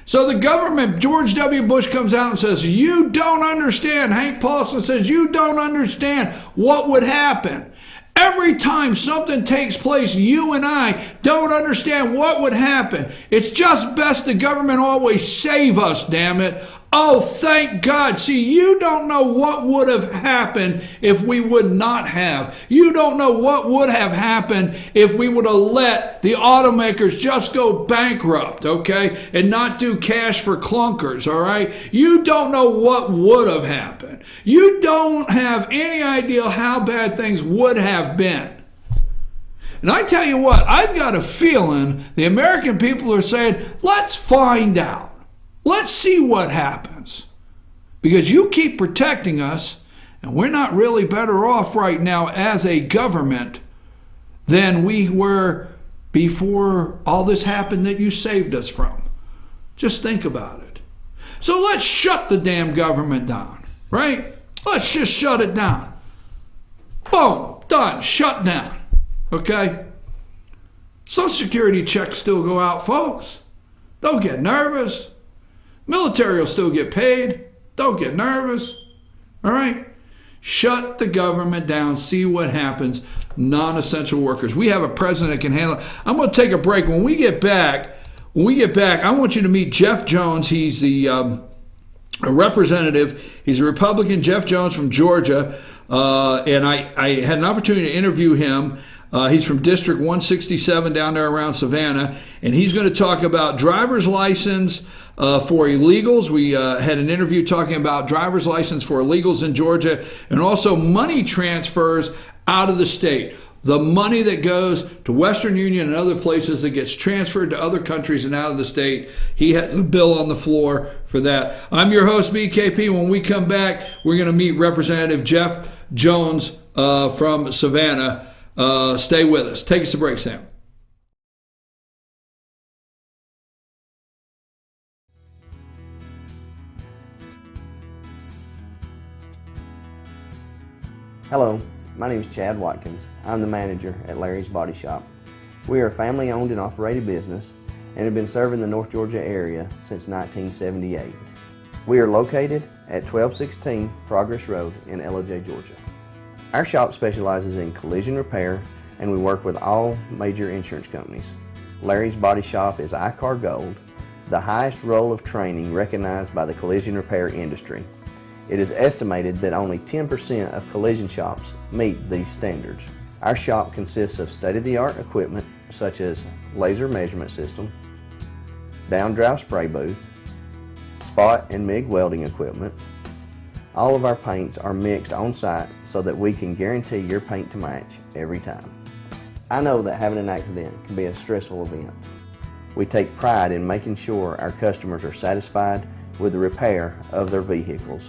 So the government, George W. Bush comes out and says, you don't understand. Hank Paulson says, you don't understand what would happen. Every time something takes place, you and I don't understand what would happen. It's just best the government always save us, damn it. Oh, thank God. See, you don't know what would have happened if we would not have. You don't know what would have happened if we would have let the automakers just go bankrupt, okay, and not do cash for clunkers, all right? You don't know what would have happened. You don't have any idea how bad things would have been. And I tell you what, I've got a feeling the American people are saying, let's find out. Let's see what happens. Because you keep protecting us, and we're not really better off right now as a government than we were before all this happened that you saved us from. Just think about it. So let's shut the damn government down, right? Let's just shut it down. Boom, done, shut down, okay? Social Security checks still go out, folks. Don't get nervous. Military will still get paid. Don't get nervous. All right? Shut the government down. See what happens. Non-essential workers. We have a president that can handle it. I'm going to take a break. When we get back, I want you to meet Jeff Jones. He's a representative. He's a Republican, Jeff Jones from Georgia. And I had an opportunity to interview him. He's from District 167 down there around Savannah, and he's going to talk about driver's license for illegals. We had an interview talking about driver's license for illegals in Georgia, and also money transfers out of the state. The money that goes to Western Union and other places that gets transferred to other countries and out of the state. He has a bill on the floor for that. I'm your host, BKP. When we come back, we're going to meet Representative Jeff Jones from Savannah. Stay with us. Take us a break, Sam. Hello, my name is Chad Watkins. I'm the manager at Larry's Body Shop. We are a family-owned and operated business and have been serving the North Georgia area since 1978. We are located at 1216 Progress Road in LOJ, Georgia. Our shop specializes in collision repair, and we work with all major insurance companies. Larry's Body Shop is ICAR Gold, the highest role of training recognized by the collision repair industry. It is estimated that only 10% of collision shops meet these standards. Our shop consists of state-of-the-art equipment such as laser measurement system, down-drive spray booth, spot and MIG welding equipment. All of our paints are mixed on site so that we can guarantee your paint to match every time. I know that having an accident can be a stressful event. We take pride in making sure our customers are satisfied with the repair of their vehicles.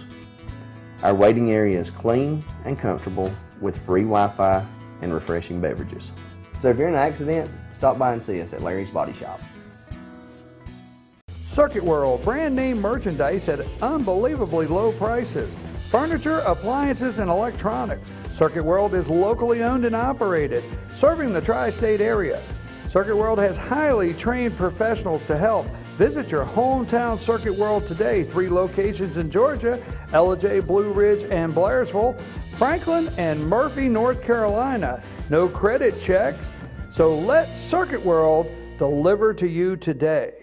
Our waiting area is clean and comfortable with free Wi-Fi and refreshing beverages. So if you're in an accident, stop by and see us at Larry's Body Shop. Circuit World, brand name merchandise at unbelievably low prices. Furniture, appliances, and electronics. Circuit World is locally owned and operated, serving the tri-state area. Circuit World has highly trained professionals to help. Visit your hometown Circuit World today. 3 locations in Georgia, LJ, Blue Ridge, and Blairsville, Franklin, and Murphy, North Carolina. No credit checks, so let Circuit World deliver to you today.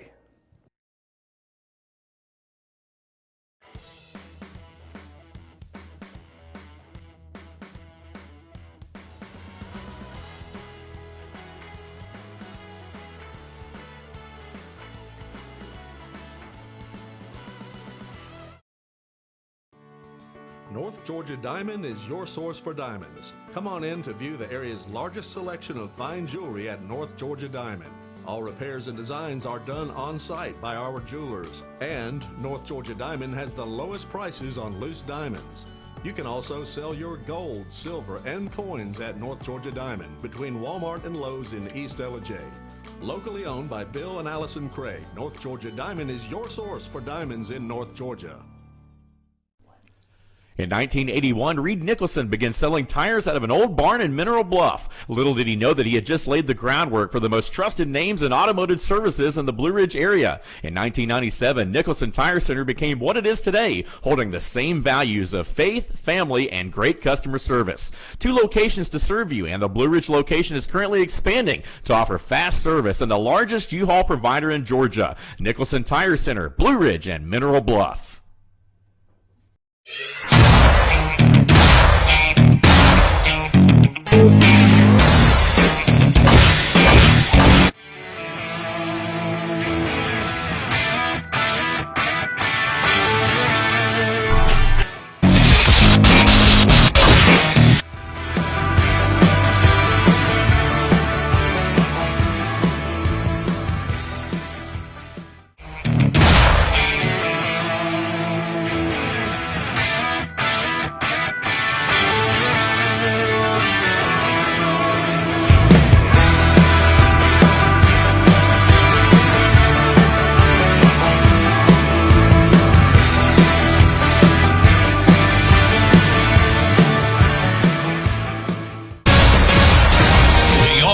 North Georgia Diamond is your source for diamonds. Come on in to view the area's largest selection of fine jewelry at North Georgia Diamond. All repairs and designs are done on site by our jewelers. And North Georgia Diamond has the lowest prices on loose diamonds. You can also sell your gold, silver, and coins at North Georgia Diamond between Walmart and Lowe's in East LJ. Locally owned by Bill and Allison Craig, North Georgia Diamond is your source for diamonds in North Georgia. In 1981, Reed Nicholson began selling tires out of an old barn in Mineral Bluff. Little did he know that he had just laid the groundwork for the most trusted names in automotive services in the Blue Ridge area. In 1997, Nicholson Tire Center became what it is today, holding the same values of faith, family, and great customer service. 2 locations to serve you, and the Blue Ridge location is currently expanding to offer fast service and the largest U-Haul provider in Georgia. Nicholson Tire Center, Blue Ridge, and Mineral Bluff.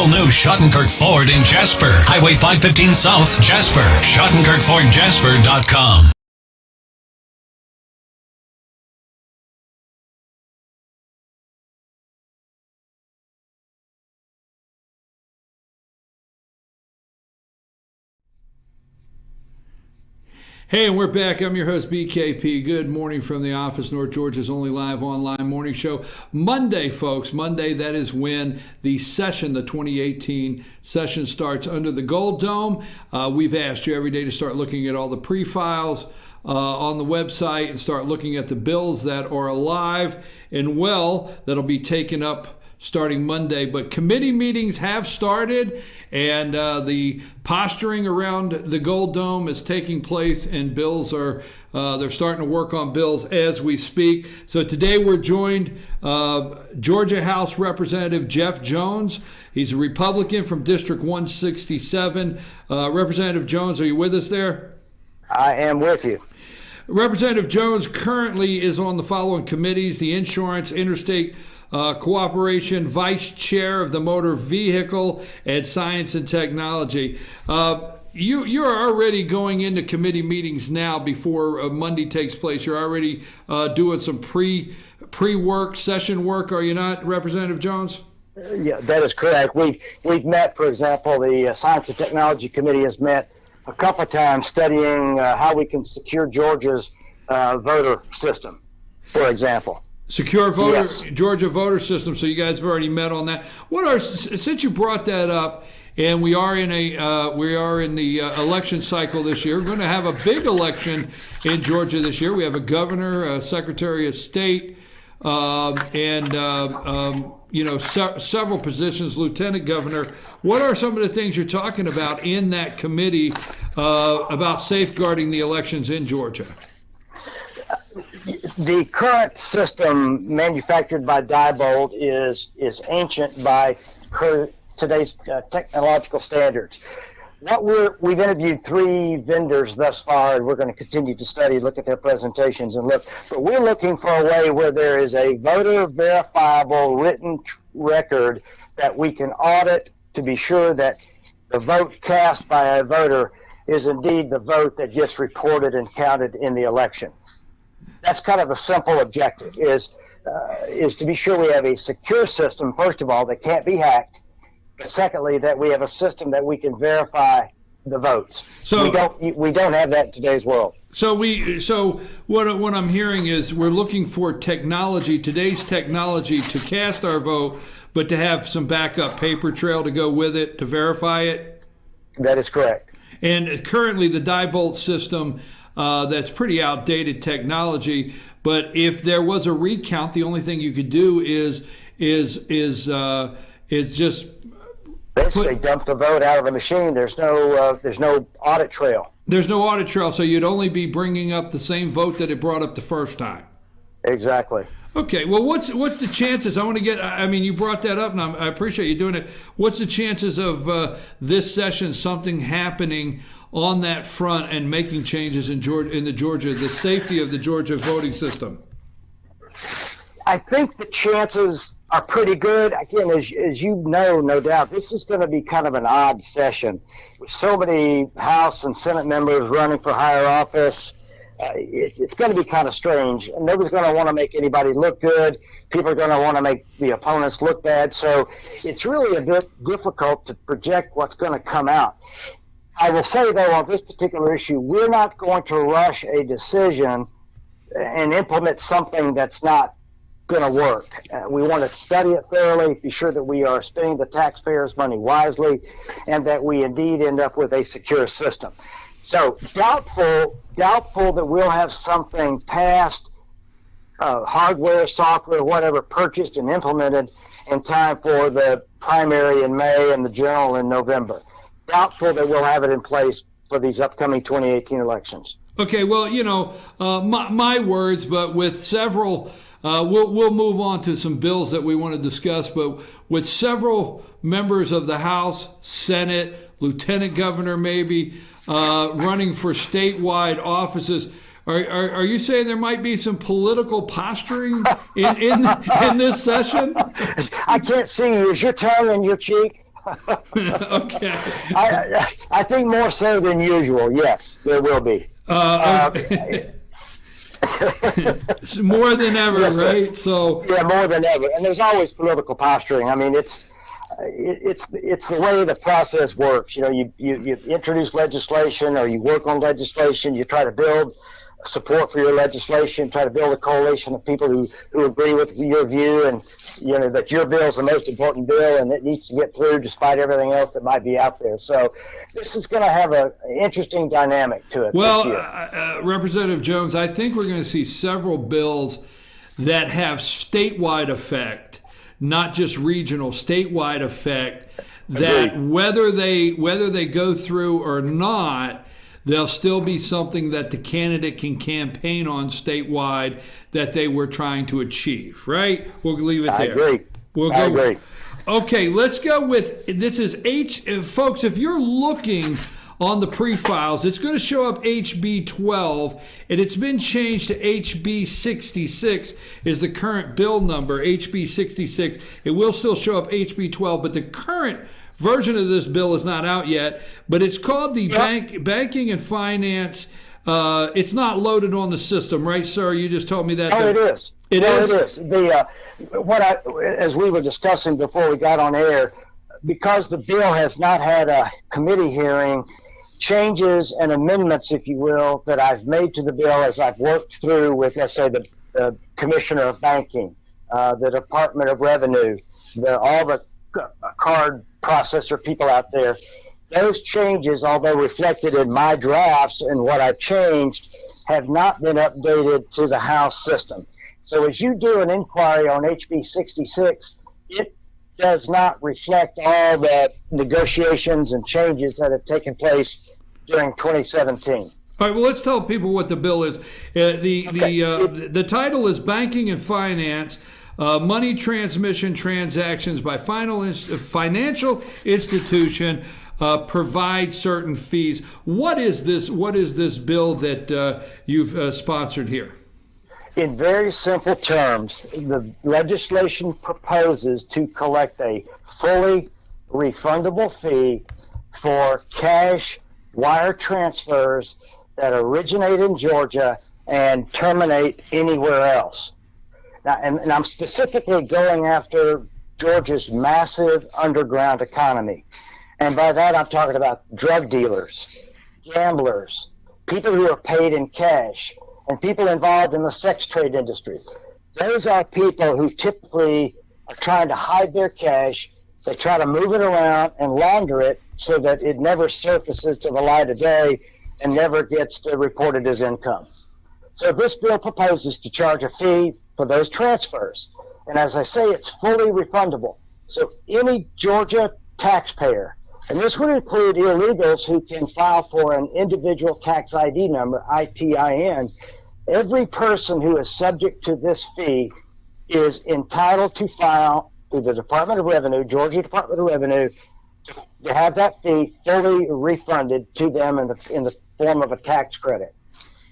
New Schottenkirk Ford in Jasper. Highway 515 South, Jasper. SchottenkirkFordJasper.com. Hey, and we're back. I'm your host, BKP. Good morning from the office, North Georgia's only live online morning show. Monday, folks. Monday, that is when the session, the 2018 session, starts under the Gold Dome. We've asked you every day to start looking at all the pre-files on the website and start looking at the bills that are alive and well that'll be taken up starting Monday. But committee meetings have started, and the posturing around the Gold Dome is taking place, and bills are they're starting to work on bills as we speak. So today we're joined Georgia House Representative Jeff Jones. He's a Republican from District 167. Representative Jones, are you with us there? I am with you. Representative Jones currently is on the following committees: the Insurance, Interstate Cooperation, Vice Chair of the Motor Vehicle, and Science and Technology. You are already going into committee meetings now before Monday takes place. You're already doing some pre-work, session work, are you not, Representative Jones? Yeah, that is correct. We've met, for example, the Science and Technology Committee has met a couple of times studying how we can secure Georgia's voter system, for example. Secure voter, yes. Georgia voter system. So you guys have already met on that. Since you brought that up, and we are in the election cycle this year. We're going to have a big election in Georgia this year. We have a governor, a secretary of state, and several positions, lieutenant governor. What are some of the things you're talking about in that committee about safeguarding the elections in Georgia? The current system manufactured by Diebold is ancient by today's technological standards. We've interviewed 3 vendors thus far, and we're going to continue to study, look at their presentations and look. But we're looking for a way where there is a voter verifiable written record that we can audit to be sure that the vote cast by a voter is indeed the vote that gets reported and counted in the election. That's kind of a simple objective, is to be sure we have a secure system, first of all, that can't be hacked, but secondly, that we have a system that we can verify the votes. So we don't have that in today's world. So what I'm hearing is we're looking for today's technology to cast our vote, but to have some backup paper trail to go with it to verify it. That is correct. And currently the Diebold system, that's pretty outdated technology. But if there was a recount, the only thing you could do is just basically dump the vote out of the machine. There's no audit trail. There's no audit trail, so you'd only be bringing up the same vote that it brought up the first time. Exactly. Okay, well, what's the chances? You brought that up, and I appreciate you doing it. What's the chances of this session, something happening on that front and making changes in the safety of the Georgia voting system? I think the chances are pretty good. Again, as you know, no doubt, this is going to be kind of an odd session with so many House and Senate members running for higher office. It's going to be kind of strange, and nobody's going to want to make anybody look good. People are going to want to make the opponents look bad. So it's really a bit difficult to project what's going to come out. I will say, though, on this particular issue, we're not going to rush a decision and implement something that's not going to work. We want to study it thoroughly, be sure that we are spending the taxpayers' money wisely, and that we indeed end up with a secure system. So doubtful that we'll have something passed, hardware, software, whatever, purchased and implemented in time for the primary in May and the general in November. Doubtful that we'll have it in place for these upcoming 2018 elections. Okay, well, my words, but with several, we'll move on to some bills that we want to discuss, but with several members of the House, Senate, Lieutenant Governor maybe, running for statewide offices, are you saying there might be some political posturing in this session? I can't see you. Is your tongue in your cheek? Okay. I think more so than usual. Yes, there will be. More than ever, yes, right? So yeah, more than ever. And there's always political posturing. I mean, it's the way the process works. You introduce legislation, or you work on legislation. You try to build support for your legislation, try to build a coalition of people who agree with your view, and that your bill is the most important bill and it needs to get through despite everything else that might be out there. So this is going to have an interesting dynamic to it. Well, Representative Jones, I think we're going to see several bills that have statewide effect, not just regional, statewide effect, that whether they go through or not, there'll still be something that the candidate can campaign on statewide that they were trying to achieve, right? We'll leave it there. I agree. Okay, let's go with, this is folks, if you're looking on the pre-files, it's going to show up HB 12, and it's been changed to HB 66 is the current bill number, HB 66. It will still show up HB 12, but the current version of this bill is not out yet, but it's called the Banking and Finance. It's not loaded on the system, right, sir? You just told me that. Oh, it is. It is. As we were discussing before we got on air, because the bill has not had a committee hearing, changes and amendments, if you will, that I've made to the bill as I've worked through with, let's say, the Commissioner of Banking, the Department of Revenue, all the card processor people out there, those changes, although reflected in my drafts and what I've changed, have not been updated to the House system. So as you do an inquiry on HB 66, it does not reflect all the negotiations and changes that have taken place during 2017. All right, well, let's tell people what the bill is. The title is Banking and Finance, Money Transmission Transactions by Financial Institution provide certain fees. What is this bill that you've sponsored here? In very simple terms, the legislation proposes to collect a fully refundable fee for cash wire transfers that originate in Georgia and terminate anywhere else. Now, and I'm specifically going after Georgia's massive underground economy. And by that, I'm talking about drug dealers, gamblers, people who are paid in cash, and people involved in the sex trade industry. Those are people who typically are trying to hide their cash. They try to move it around and launder it so that it never surfaces to the light of day and never gets reported as income. So this bill proposes to charge a fee for those transfers. And as I say, it's fully refundable. So any Georgia taxpayer, and this would include illegals who can file for an individual tax ID number, ITIN, every person who is subject to this fee is entitled to file through the Department of Revenue, Georgia Department of Revenue, to have that fee fully refunded to them in the form of a tax credit.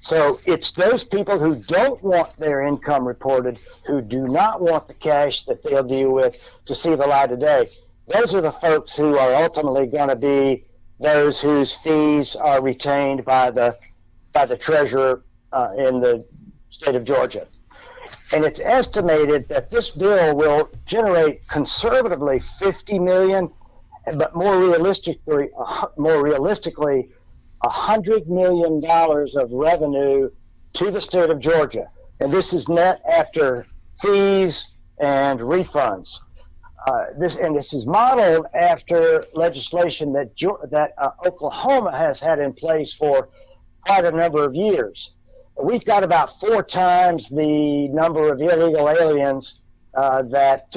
So it's those people who don't want their income reported, who do not want the cash that they'll deal with to see the light of day. Those are the folks who are ultimately going to be those whose fees are retained by the treasurer in the state of Georgia. And it's estimated that this bill will generate conservatively $50 million, but more realistically, $100 million of revenue to the state of Georgia. And this is net after fees and refunds. This is modeled after legislation that Oklahoma has had in place for quite a number of years. We've got about 4 times the number of illegal aliens that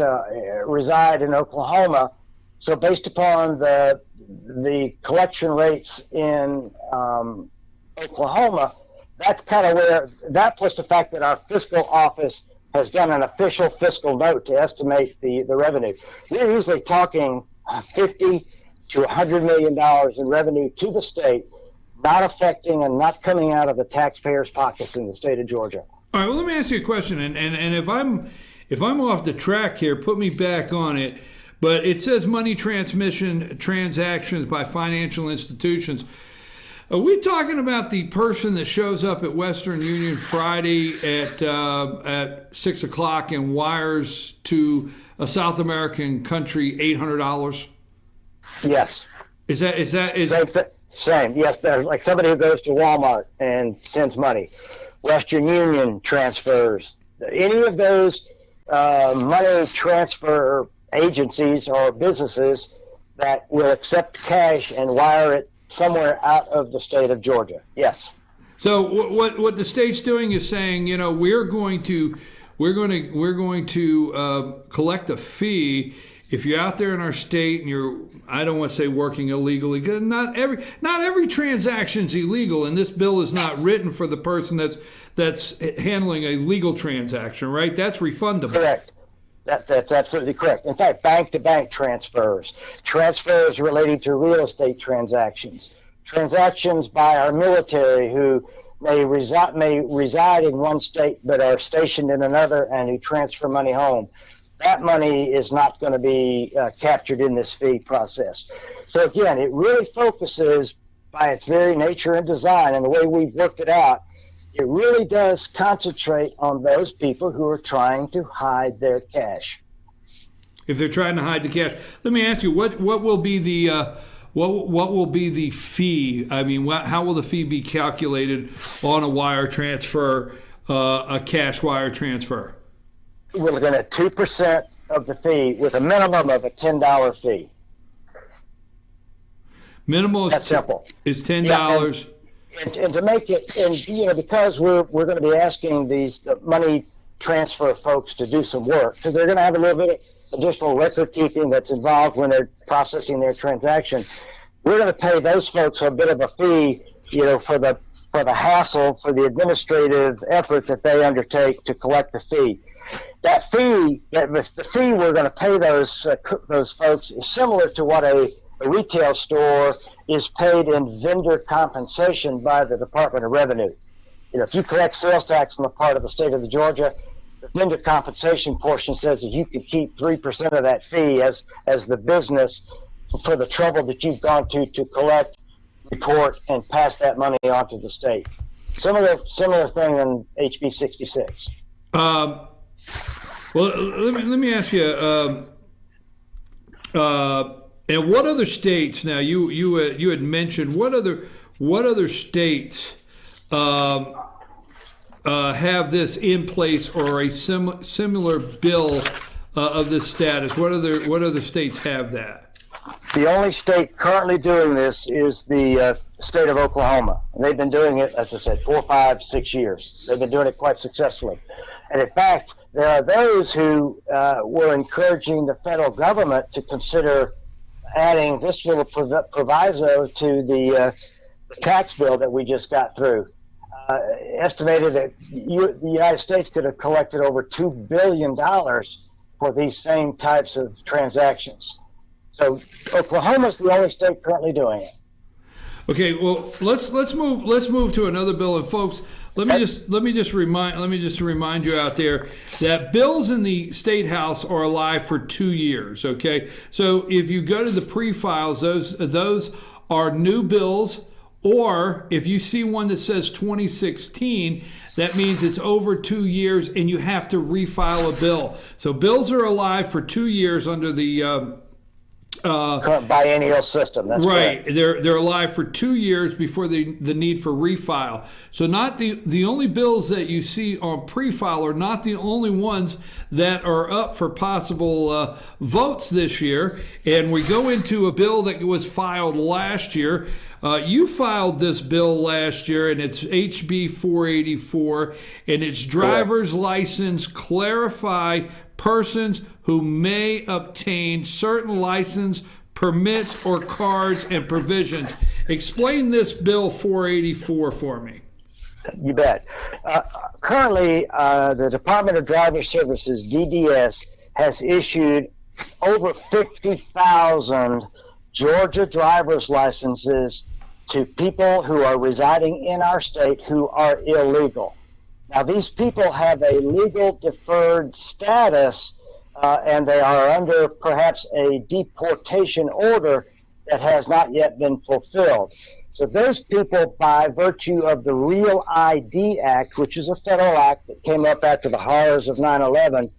reside in Oklahoma. So based upon the collection rates in Oklahoma, that's kind of where that, plus the fact that our fiscal office has done an official fiscal note to estimate the revenue. We're usually talking $50 to $100 million in revenue to the state, not affecting and not coming out of the taxpayers' pockets in the state of Georgia. All right, well, let me ask you a question, and if I'm off the track here, put me back on it. But it says money transmission transactions by financial institutions. Are we talking about the person that shows up at Western Union Friday at 6 o'clock and wires to a South American country $800? Yes. Same? Yes, there's like somebody who goes to Walmart and sends money. Western Union transfers. Any of those money transfer agencies or businesses that will accept cash and wire it somewhere out of the state of Georgia. Yes. So what the state's doing is saying, we're going to collect a fee if you're out there in our state and you're, I don't want to say working illegally, because not every transaction's illegal, and this bill is not written for the person that's handling a legal transaction, right? That's refundable. Correct. That's absolutely correct. In fact, bank-to-bank transfers relating to real estate transactions by our military who may reside in one state but are stationed in another and who transfer money home. That money is not going to be captured in this fee process. So again, it really focuses, by its very nature and design and the way we've worked it out, it really does concentrate on those people who are trying to hide their cash. If they're trying to hide the cash, let me ask you, what will be the what will be the fee? I mean, how will the fee be calculated on a wire transfer, a cash wire transfer? We're looking at 2% of the fee with a minimum of a $10 fee. Minimum is that's simple. Is $10. Yeah, and to make it, and because we're going to be asking these money transfer folks to do some work, because they're going to have a little bit of additional record keeping that's involved when they're processing their transaction. We're going to pay those folks a bit of a fee, for the hassle, for the administrative effort that they undertake to collect the fee. The fee we're going to pay those folks is similar to what a retail store is paid in vendor compensation by the Department of Revenue. If you collect sales tax on the part of the state of Georgia, the vendor compensation portion says that you can keep 3% of that fee as the business for the trouble that you've gone to collect, report, and pass that money on to the state. Similar thing in HB 66. Well, let me ask you. And what other states? Now, you had mentioned what other states have this in place or a similar bill of this status? What other states have that? The only state currently doing this is the state of Oklahoma. And they've been doing it, as I said, 4, 5, 6 years. They've been doing it quite successfully. And in fact, there are those who were encouraging the federal government to consider adding this little proviso to the tax bill that we just got through. Estimated that the United States could have collected over $2 billion for these same types of transactions. So Oklahoma's the only state currently doing it. Okay, well, let's move to another bill, and folks, let me just remind you out there that bills in the State House are alive for 2 years. Okay, so if you go to the pre-files, those are new bills, or if you see one that says 2016, that means it's over 2 years, and you have to refile a bill. So bills are alive for 2 years under the current biennial system. That's right. Correct. They're alive for 2 years before the need for refile. So not the only bills that you see on pre-file are not the only ones that are up for possible votes this year. And we go into a bill that was filed last year. You filed this bill last year, and it's HB 484, and it's driver's license clarify persons who may obtain certain license, permits, or cards and provisions. Explain this bill 484 for me. You bet. Currently, the Department of Driver Services, DDS, has issued over 50,000 Georgia driver's licenses to people who are residing in our state who are illegal. Now, these people have a legal deferred status, and they are under perhaps a deportation order that has not yet been fulfilled. So those people, by virtue of the Real ID Act, which is a federal act that came up after the horrors of 9/11,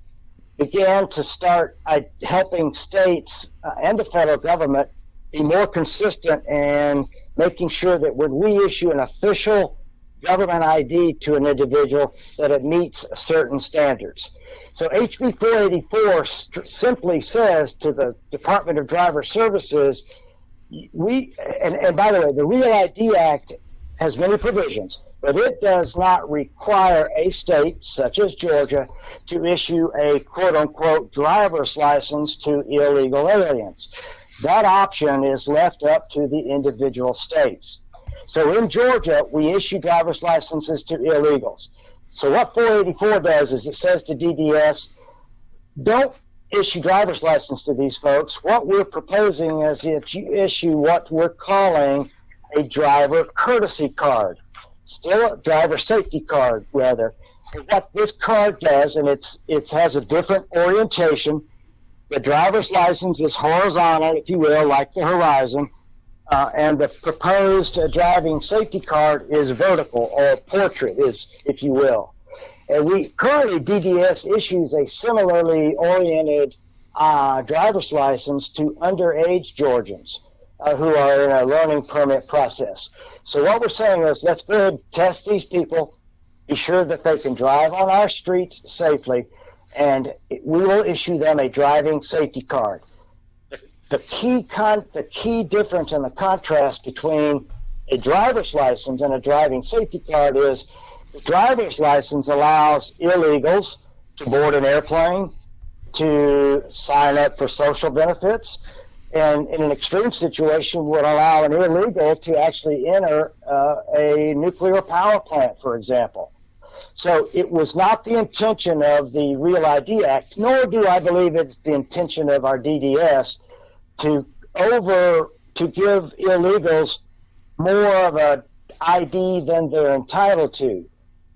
began to start helping states and the federal government be more consistent and making sure that when we issue an official government ID to an individual, that it meets certain standards. So HB 484 simply says to the Department of Driver Services, and by the way, the Real ID Act has many provisions, but it does not require a state, such as Georgia, to issue a quote-unquote driver's license to illegal aliens. That option is left up to the individual states. So in Georgia, we issue driver's licenses to illegals. So what 484 does is it says to DDS, don't issue driver's license to these folks. What we're proposing is that you issue what we're calling a driver courtesy card, still a driver safety card, rather. And what this card does, and it has a different orientation. The driver's license is horizontal, if you will, like the horizon. And the proposed driving safety card is vertical, or portrait, if you will. And currently DDS issues a similarly oriented driver's license to underage Georgians who are in a learning permit process. So what we're saying is, let's go ahead and test these people, be sure that they can drive on our streets safely, and we will issue them a driving safety card. The key difference and the contrast between a driver's license and a driving safety card is the driver's license allows illegals to board an airplane, to sign up for social benefits, and in an extreme situation would allow an illegal to actually enter a nuclear power plant, for example. So it was not the intention of the Real ID Act, nor do I believe it's the intention of our DDS to give illegals more of an ID than they're entitled to.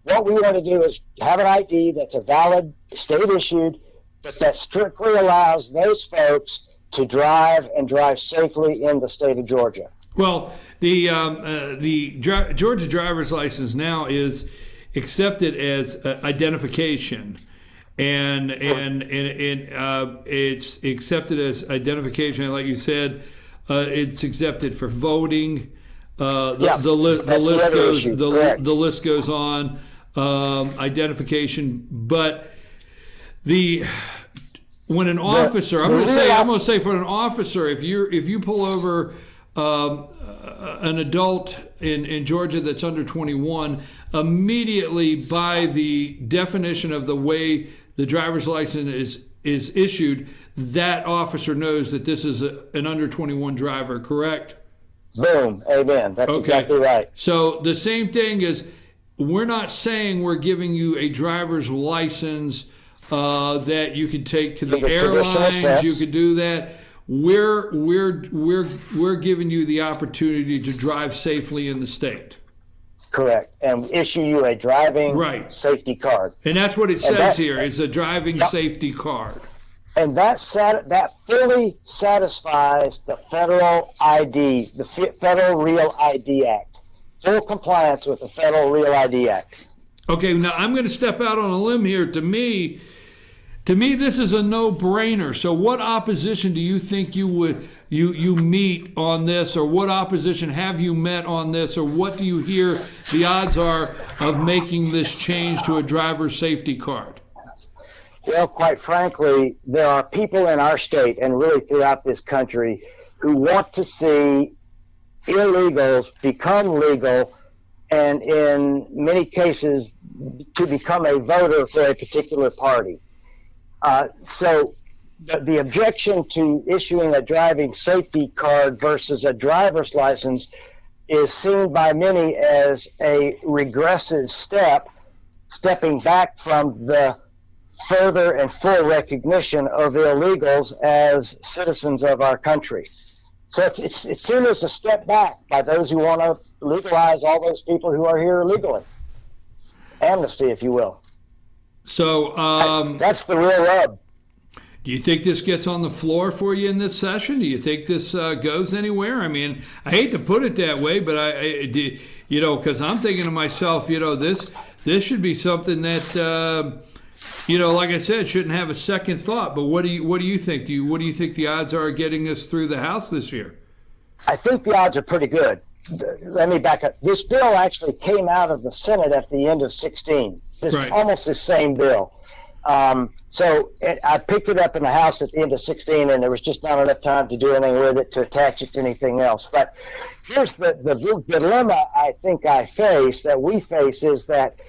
What we want to do is have an ID that's a valid, state issued, but that strictly allows those folks to drive and drive safely in the state of Georgia. Well, the Georgia driver's license now is accepted as identification. And it's accepted as identification, like you said. It's accepted for voting. The list goes on. Identification, but when an officer, I'm going to say for an officer, if you pull over an adult in Georgia that's under 21, immediately by the definition of the way the driver's license is issued, that officer knows that this is an under 21 driver, correct? Boom, amen. That's exactly right. So the same thing is, we're not saying we're giving you a driver's license that you can take to the airlines. You could do that. we're giving you the opportunity to drive safely in the state. Correct, and issue you a driving safety card. And that's what it says here, is a driving safety card. And that fully satisfies the federal ID, the Federal Real ID Act. Full compliance with the Federal Real ID Act. Okay, now I'm going to step out on a limb here. To me, this is a no-brainer. So, what opposition do you think you meet on this, or what opposition have you met on this, or what do you hear the odds are of making this change to a driver's safety card? Well, quite frankly, there are people in our state and really throughout this country who want to see illegals become legal, and in many cases to become a voter for a particular party. So the objection to issuing a driving safety card versus a driver's license is seen by many as a regressive step, stepping back from the further and full recognition of illegals as citizens of our country. So it's seen as a step back by those who want to legalize all those people who are here illegally. Amnesty, if you will. So that's the real rub. Do you think this gets on the floor for you in this session? Do you think this goes anywhere? I mean, I hate to put it that way, but because I'm thinking to myself, this should be something that like I said, shouldn't have a second thought. But what do you think? What do you think the odds are of getting this through the House this year? I think the odds are pretty good. Let me back up. This bill actually came out of the Senate at the end of 2016. Almost the same bill. So I picked it up in the House at the end of 2016, and there was just not enough time to do anything with it, to attach it to anything else. But here's the dilemma I think we face is that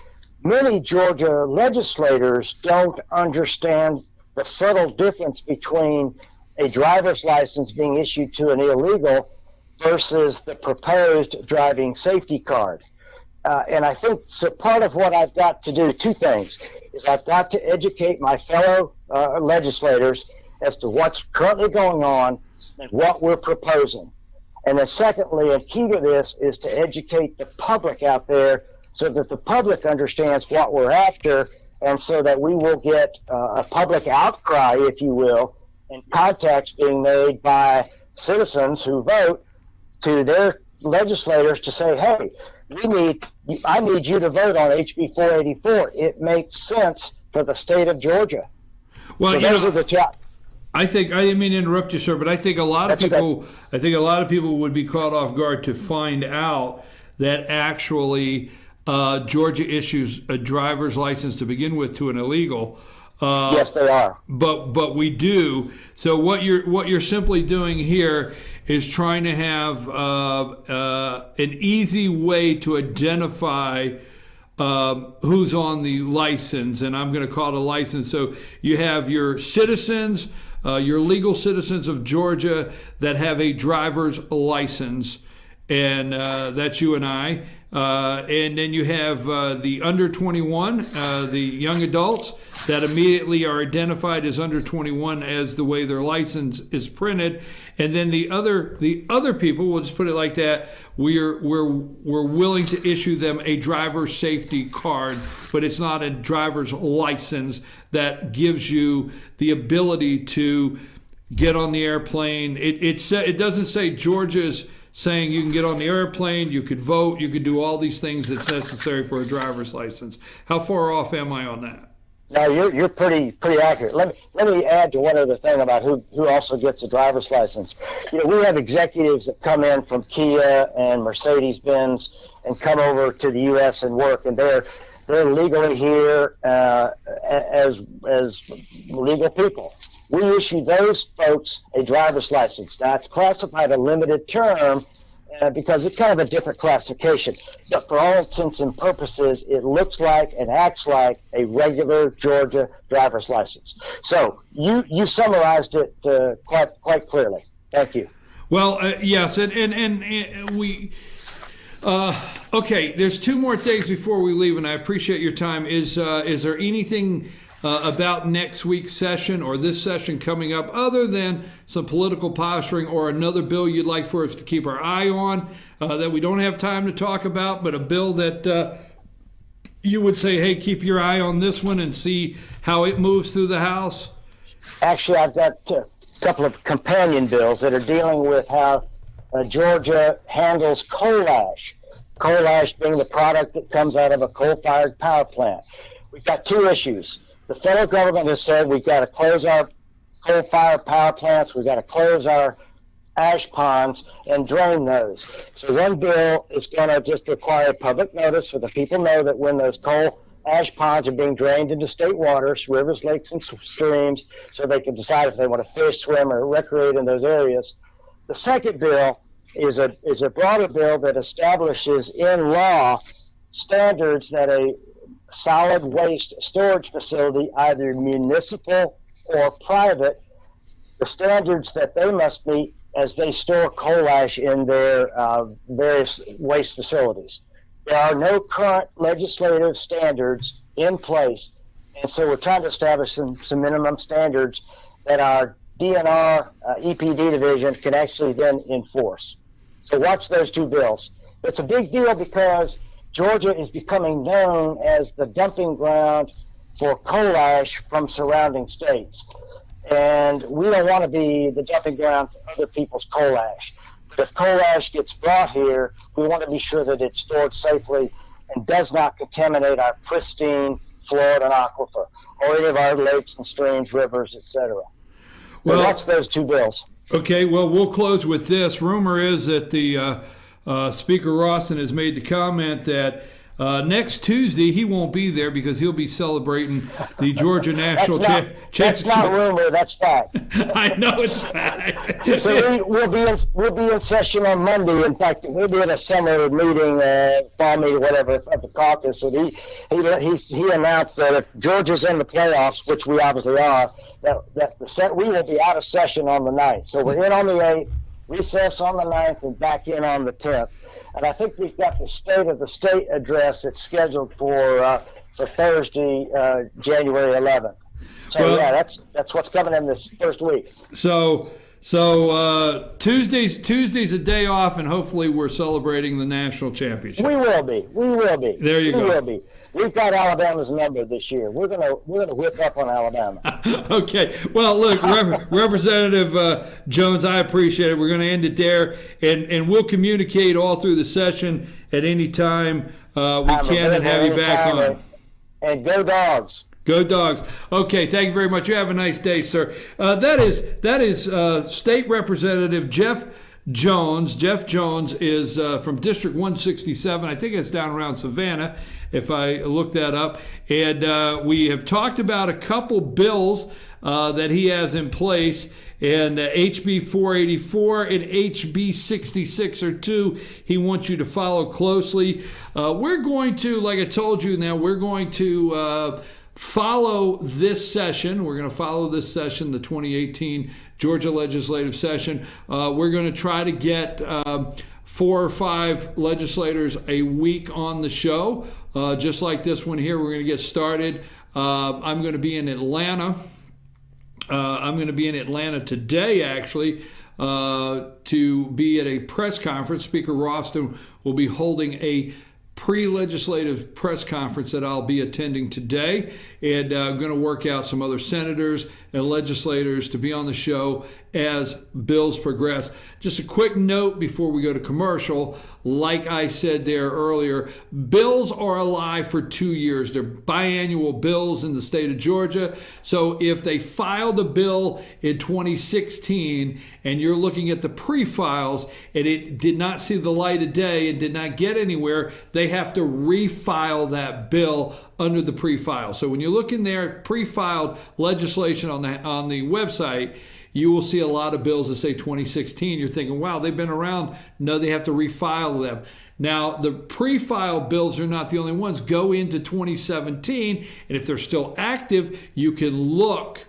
many Georgia legislators don't understand the subtle difference between a driver's license being issued to an illegal versus the proposed driving safety card. And I think so part of what I've got to do, two things, is I've got to educate my fellow legislators as to what's currently going on and what we're proposing. And then secondly, and key to this, is to educate the public out there so that the public understands what we're after, and so that we will get a public outcry, if you will, and contacts being made by citizens who vote to their legislators to say, hey, I need you to vote on HB 484. It makes sense for the state of Georgia. Well, so those are the top. I didn't mean to interrupt you, sir, but I think a lot of people would be caught off guard to find out that actually Georgia issues a driver's license to begin with to an illegal. Yes, they are. But we do. So what you're simply doing here is trying to have an easy way to identify who's on the license, and I'm going to call it a license. So you have your citizens, your legal citizens of Georgia that have a driver's license, and that's you and I. And then you have the under 21, the young adults that immediately are identified as under 21 as the way their license is printed. And then the other people, we'll just put it like that, we're willing to issue them a driver's safety card, but it's not a driver's license that gives you the ability to get on the airplane. It doesn't say Georgia's saying you can get on the airplane, you could vote, you could do all these things that's necessary for a driver's license. How far off am I on that? No, you're pretty accurate. Let me add to one other thing about who also gets a driver's license. We have executives that come in from Kia and Mercedes-Benz and come over to the U.S. and work, and they're legally here as legal people. We issue those folks a driver's license. Now, it's classified a limited term because it's kind of a different classification. But for all intents and purposes, it looks like and acts like a regular Georgia driver's license. So you summarized it quite clearly. Thank you. Well, yes, and we. Okay, there's two more things before we leave, and I appreciate your time. Is there anything about next week's session or this session coming up, other than some political posturing or another bill you'd like for us to keep our eye on that we don't have time to talk about, but a bill that you would say, hey, keep your eye on this one and see how it moves through the House? Actually, I've got a couple of companion bills that are dealing with how Georgia handles coal ash. Coal ash being the product that comes out of a coal-fired power plant. We've got two issues. The federal government has said we've got to close our coal-fired power plants, we've got to close our ash ponds and drain those. So one bill is going to just require public notice so the people know that when those coal ash ponds are being drained into state waters, rivers, lakes, and streams, so they can decide if they want to fish, swim, or recreate in those areas. The second bill is a broader bill that establishes in law standards that a solid waste storage facility, either municipal or private, the standards that they must meet as they store coal ash in their various waste facilities. There are no current legislative standards in place, and so we're trying to establish some minimum standards that our DNR EPD division can actually then enforce. So watch those two bills. It's a big deal because Georgia is becoming known as the dumping ground for coal ash from surrounding states. And we don't want to be the dumping ground for other people's coal ash. But if coal ash gets brought here, we want to be sure that it's stored safely and does not contaminate our pristine Florida aquifer or any of our lakes and streams, rivers, etc. Well, watch those two bills. Okay, well, we'll close with this. Rumor is that the Speaker Rawson has made the comment that next Tuesday he won't be there because he'll be celebrating the Georgia National Championship. That's not rumor, that's fact. I know it's fact. So we'll be in session on Monday. In fact, we'll be at a summer meeting, fall meeting, whatever, at the caucus. And he announced that if Georgia's in the playoffs, which we obviously are, we will be out of session on the 9th. So we're in on the 8th, recess on the 9th, and back in on the 10th. And I think we've got the State of the State address that's scheduled for Thursday, January 11th. So well, yeah, that's what's coming in this first week. So Tuesday's a day off, and hopefully we're celebrating the national championship. We will be. There you go. We will be. We've got Alabama's number this year. We're gonna whip up on Alabama. Okay. Well, look, Representative Jones, I appreciate it. We're going to end it there, and we'll communicate all through the session at any time we can and have you back on. And go Dogs. Go Dogs. Okay, thank you very much. You have a nice day, sir. That is State Representative Jeff Jones. Jeff Jones is from District 167. I think it's down around Savannah, if I look that up. And we have talked about a couple bills that he has in place. And HB 484 and HB 66 are two he wants you to follow closely. We're going to, like I told you now, we're going to follow this session. We're going to follow this session, the 2018 Georgia legislative session. We're going to try to get 4 or 5 legislators a week on the show, just like this one here. We're going to get started. I'm going to be in Atlanta. I'm going to be in Atlanta today, actually, to be at a press conference. Speaker Rawson will be holding a pre-legislative press conference that I'll be attending today, and I'm going to work out some other senators and legislators to be on the show as bills progress. Just a quick note before we go to commercial. Like I said there earlier, bills are alive for 2 years. They're biannual bills in the state of Georgia. So if they filed a bill in 2016 and you're looking at the pre-files and it did not see the light of day and did not get anywhere, they have to refile that bill under the pre-file. So when you look in there, pre-filed legislation on the website, you will see a lot of bills that say 2016. You're thinking, wow, they've been around. No, they have to refile them. Now, the pre-file bills are not the only ones. Go into 2017, and if they're still active, you can look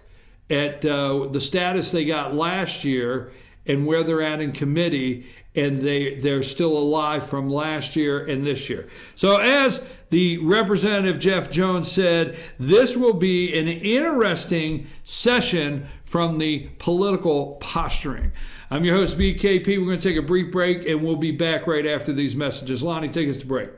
at the status they got last year and where they're at in committee, and they're still alive from last year and this year. So as the Representative Jeff Jones said, this will be an interesting session from the political posturing. I'm your host, BKP. We're going to take a brief break, and we'll be back right after these messages. Lonnie, take us to break.